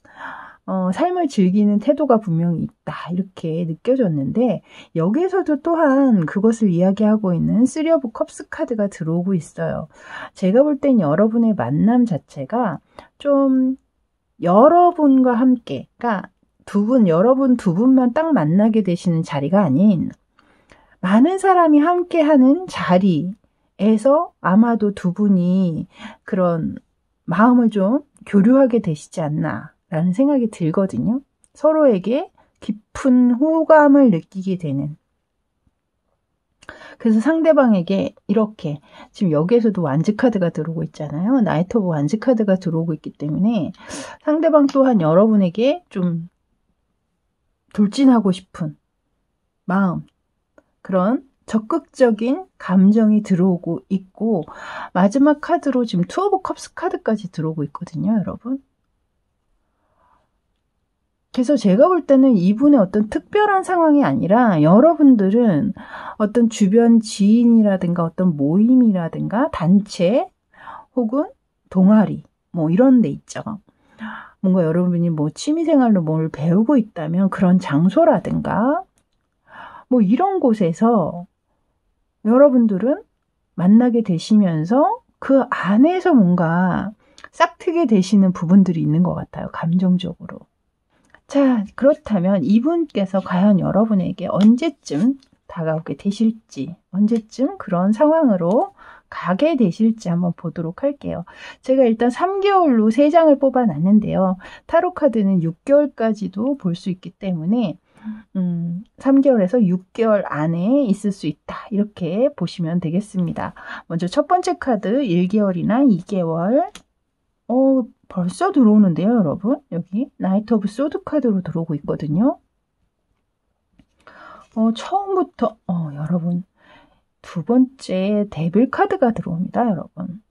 삶을 즐기는 태도가 분명히 있다 이렇게 느껴졌는데 여기에서도 또한 그것을 이야기하고 있는 3 오브 컵스 카드가 들어오고 있어요. 제가 볼 땐 여러분의 만남 자체가 좀 여러분과 함께, 그러니까 여러분 두 분만 딱 만나게 되시는 자리가 아닌 많은 사람이 함께하는 자리에서 아마도 두 분이 그런 마음을 좀 교류하게 되시지 않나라는 생각이 들거든요. 서로에게 깊은 호감을 느끼게 되는. 그래서 상대방에게 이렇게 지금 여기에서도 완즈 카드가 들어오고 있잖아요. 나이트 오브 완즈 카드가 들어오고 있기 때문에 상대방 또한 여러분에게 좀 돌진하고 싶은 마음, 그런 적극적인 감정이 들어오고 있고 마지막 카드로 지금 2 오브 컵스 카드까지 들어오고 있거든요, 여러분. 그래서 제가 볼 때는 이분의 어떤 특별한 상황이 아니라 여러분들은 어떤 주변 지인이라든가 어떤 모임이라든가 단체 혹은 동아리 뭐 이런 데 있죠. 뭔가 여러분이 뭐 취미생활로 뭘 배우고 있다면 그런 장소라든가 뭐 이런 곳에서 여러분들은 만나게 되시면서 그 안에서 뭔가 싹트게 되시는 부분들이 있는 것 같아요. 감정적으로. 자, 그렇다면 이분께서 과연 여러분에게 언제쯤 다가오게 되실지, 언제쯤 그런 상황으로 가게 되실지 한번 보도록 할게요. 제가 일단 3개월로 3장을 뽑아놨는데요. 타로 카드는 6개월까지도 볼 수 있기 때문에 3개월에서 6개월 안에 있을 수 있다. 이렇게 보시면 되겠습니다. 먼저 첫 번째 카드 1개월이나 2개월. 벌써 들어오는데요, 여러분. 여기 나이트 오브 소드 카드로 들어오고 있거든요. 처음부터 여러분 두 번째 데빌 카드가 들어옵니다, 여러분.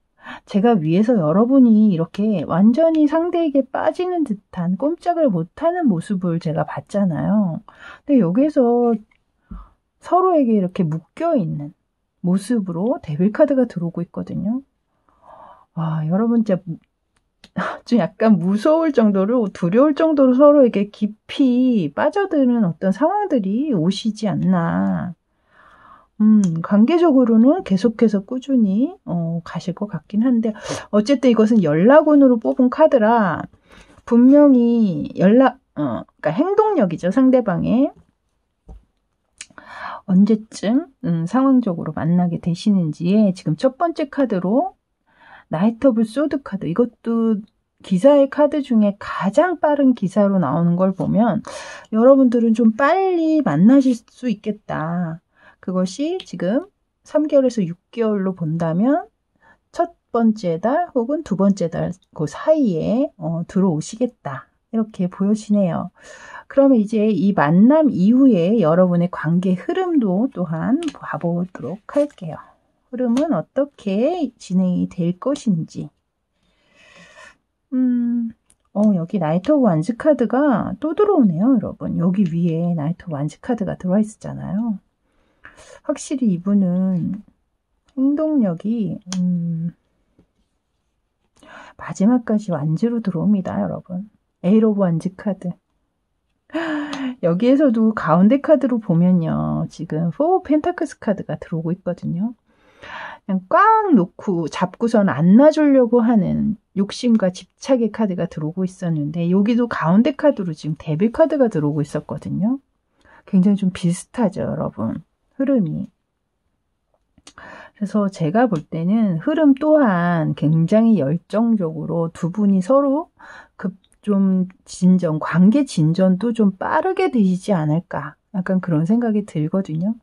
제가 위에서 여러분이 이렇게 완전히 상대에게 빠지는 듯한 꼼짝을 못하는 모습을 제가 봤잖아요. 근데 여기서 서로에게 이렇게 묶여있는 모습으로 데빌 카드가 들어오고 있거든요. 여러분 진짜 좀 약간 무서울 정도로 두려울 정도로 서로에게 깊이 빠져드는 어떤 상황들이 오시지 않나. 관계적으로는 계속해서 꾸준히 가실 것 같긴 한데 어쨌든 이것은 연락운으로 뽑은 카드라 분명히 그러니까 행동력이죠. 상대방의 언제쯤 상황적으로 만나게 되시는지에 지금 첫 번째 카드로 나이트 오브 소드 카드, 이것도 기사의 카드 중에 가장 빠른 기사로 나오는 걸 보면 여러분들은 좀 빨리 만나실 수 있겠다. 그것이 지금 3개월에서 6개월로 본다면 첫 번째 달 혹은 두 번째 달 그 사이에 들어오시겠다. 이렇게 보여지네요. 그러면 이제 이 만남 이후에 여러분의 관계 흐름도 또한 봐보도록 할게요. 흐름은 어떻게 진행이 될 것인지. 여기 나이트 오브 완즈 카드가 또 들어오네요, 여러분. 여기 위에 나이트 오브 완즈 카드가 들어와 있었잖아요. 확실히 이분은 행동력이 마지막까지 완즈로 들어옵니다, 여러분. 에이트 오브 완즈 카드. 여기에서도 가운데 카드로 보면요. 지금 4 펜타클스 카드가 들어오고 있거든요. 그냥 꽉 놓고 잡고선 안 놔주려고 하는 욕심과 집착의 카드가 들어오고 있었는데 여기도 가운데 카드로 지금 데빌 카드가 들어오고 있었거든요. 굉장히 좀 비슷하죠, 여러분. 흐름이. 그래서 제가 볼 때는 흐름 또한 굉장히 열정적으로 두 분이 서로 좀 관계 진전도 좀 빠르게 되시지 않을까. 약간 그런 생각이 들거든요.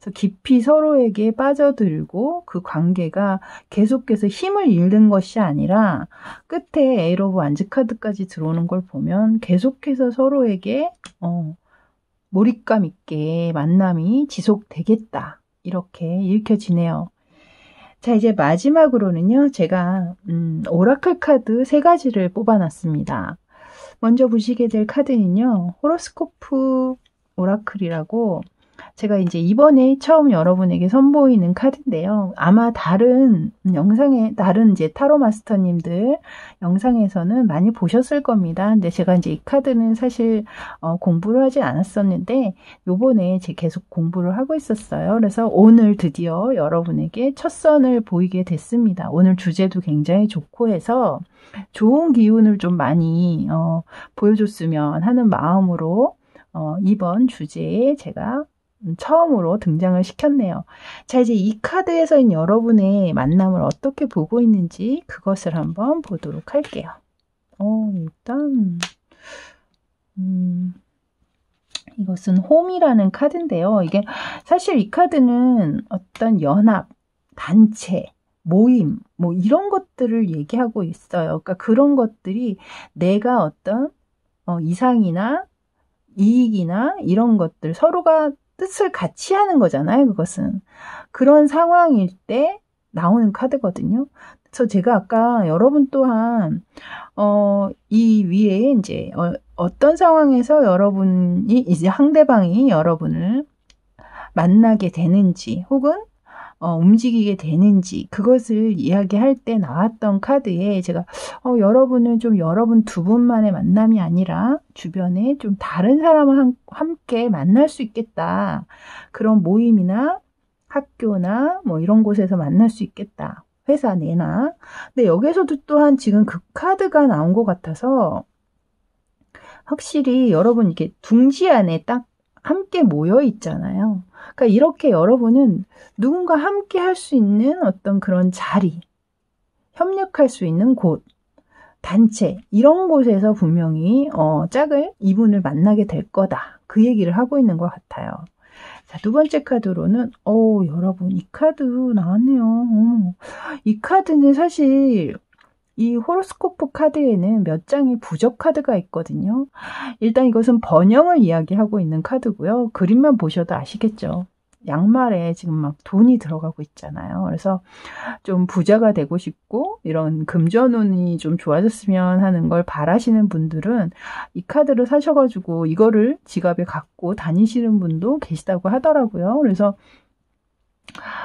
그래서 깊이 서로에게 빠져들고 그 관계가 계속해서 힘을 잃는 것이 아니라 끝에 에이트 오브 완즈 카드까지 들어오는 걸 보면 계속해서 서로에게 몰입감 있게 만남이 지속되겠다. 이렇게 읽혀지네요. 자, 이제 마지막으로는요. 제가 오라클 카드 3가지를 뽑아놨습니다. 먼저 보시게 될 카드는요. 호로스코프 오라클이라고 제가 이제 이번에 처음 여러분에게 선보이는 카드인데요. 아마 다른 이제 타로 마스터님들 영상에서는 많이 보셨을 겁니다. 근데 제가 이제 이 카드는 사실 공부를 하지 않았었는데 요번에 제가 계속 공부를 하고 있었어요. 그래서 오늘 드디어 여러분에게 첫 선을 보이게 됐습니다. 오늘 주제도 굉장히 좋고 해서 좋은 기운을 좀 많이 보여줬으면 하는 마음으로 이번 주제에 제가 처음으로 등장을 시켰네요. 자, 이제 이 카드에서 여러분의 만남을 어떻게 보고 있는지 그것을 한번 보도록 할게요. 일단 이것은 홈이라는 카드인데요. 이게 사실 이 카드는 어떤 연합, 단체, 모임, 뭐 이런 것들을 얘기하고 있어요. 그러니까 그런 것들이 내가 어떤 이상이나 이익이나 이런 것들 서로가 뜻을 같이 하는 거잖아요. 그것은 그런 상황일 때 나오는 카드거든요. 그래서 제가 아까 여러분 또한 이 위에 이제 어떤 상황에서 여러분이 이제 상대방이 여러분을 만나게 되는지 혹은 움직이게 되는지 그것을 이야기할 때 나왔던 카드에 제가 여러분은 좀 여러분 두 분만의 만남이 아니라 주변에 좀 다른 사람을 함께 만날 수 있겠다. 그런 모임이나 학교나 뭐 이런 곳에서 만날 수 있겠다. 회사 내나. 근데 여기서도 또한 지금 그 카드가 나온 것 같아서 확실히 여러분 이렇게 둥지 안에 딱 함께 모여 있잖아요. 그러니까 이렇게 여러분은 누군가 함께 할 수 있는 어떤 그런 자리, 협력할 수 있는 곳, 단체 이런 곳에서 분명히 이분을 만나게 될 거다. 그 얘기를 하고 있는 것 같아요. 자, 두 번째 카드로는 여러분 이 카드 나왔네요. 이 카드는 사실 이 호로스코프 카드에는 몇 장의 부적 카드가 있거든요. 일단 이것은 번영을 이야기하고 있는 카드고요. 그림만 보셔도 아시겠죠. 양말에 지금 막 돈이 들어가고 있잖아요. 그래서 좀 부자가 되고 싶고 이런 금전운이 좀 좋아졌으면 하는 걸 바라시는 분들은 이 카드를 사셔가지고 이거를 지갑에 갖고 다니시는 분도 계시다고 하더라고요. 그래서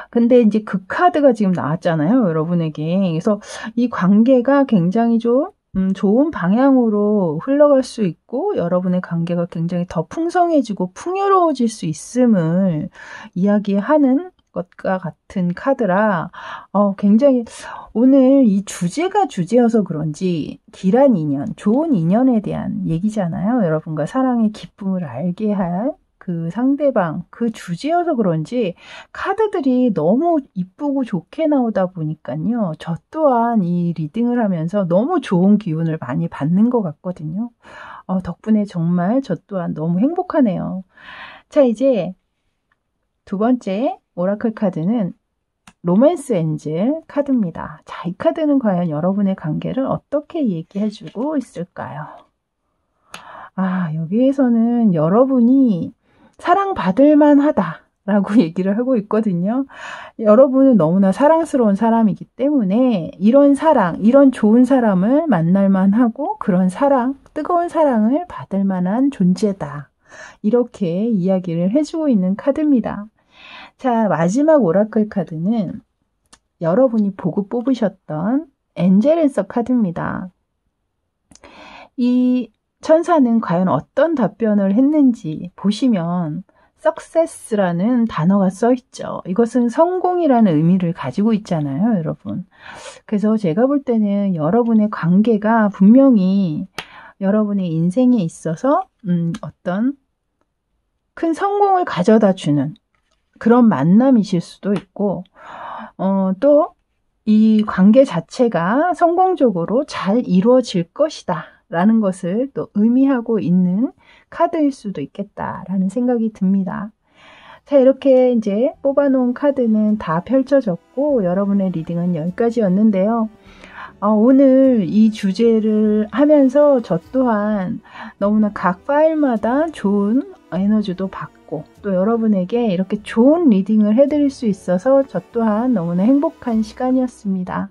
근데 이제 그 카드가 지금 나왔잖아요, 여러분에게. 그래서 이 관계가 굉장히 좀 좋은 방향으로 흘러갈 수 있고 여러분의 관계가 굉장히 더 풍성해지고 풍요로워질 수 있음을 이야기하는 것과 같은 카드라 굉장히 오늘 이 주제가 주제여서 그런지 길한 인연, 좋은 인연에 대한 얘기잖아요. 여러분과 사랑의 기쁨을 알게 할 그 상대방, 그 주제여서 그런지 카드들이 너무 이쁘고 좋게 나오다 보니까요. 저 또한 이 리딩을 하면서 너무 좋은 기운을 많이 받는 것 같거든요. 덕분에 정말 저 또한 너무 행복하네요. 자, 이제 두 번째 오라클 카드는 로맨스 엔젤 카드입니다. 자, 이 카드는 과연 여러분의 관계를 어떻게 얘기해주고 있을까요? 여기에서는 여러분이 사랑받을 만하다 라고 얘기를 하고 있거든요. 여러분은 너무나 사랑스러운 사람이기 때문에 이런 사랑, 이런 좋은 사람을 만날 만하고 그런 사랑, 뜨거운 사랑을 받을 만한 존재다. 이렇게 이야기를 해주고 있는 카드입니다. 자, 마지막 오라클 카드는 여러분이 보고 뽑으셨던 엔젤앤서 카드입니다. 이 천사는 과연 어떤 답변을 했는지 보시면 success라는 단어가 써 있죠. 이것은 성공이라는 의미를 가지고 있잖아요, 여러분. 그래서 제가 볼 때는 여러분의 관계가 분명히 여러분의 인생에 있어서 어떤 큰 성공을 가져다 주는 그런 만남이실 수도 있고 또 이 관계 자체가 성공적으로 잘 이루어질 것이다 라는 것을 또 의미하고 있는 카드일 수도 있겠다라는 생각이 듭니다. 자, 이렇게 이제 뽑아놓은 카드는 다 펼쳐졌고 여러분의 리딩은 여기까지였는데요. 오늘 이 주제를 하면서 저 또한 너무나 각 파일마다 좋은 에너지도 받고 또 여러분에게 이렇게 좋은 리딩을 해드릴 수 있어서 저 또한 너무나 행복한 시간이었습니다.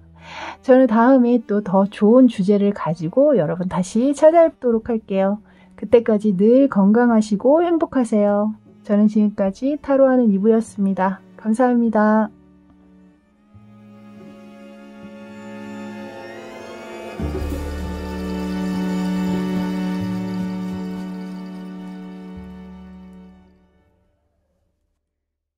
저는 다음에 또 더 좋은 주제를 가지고 여러분 다시 찾아뵙도록 할게요. 그때까지 늘 건강하시고 행복하세요. 저는 지금까지 타로하는 이브였습니다. 감사합니다.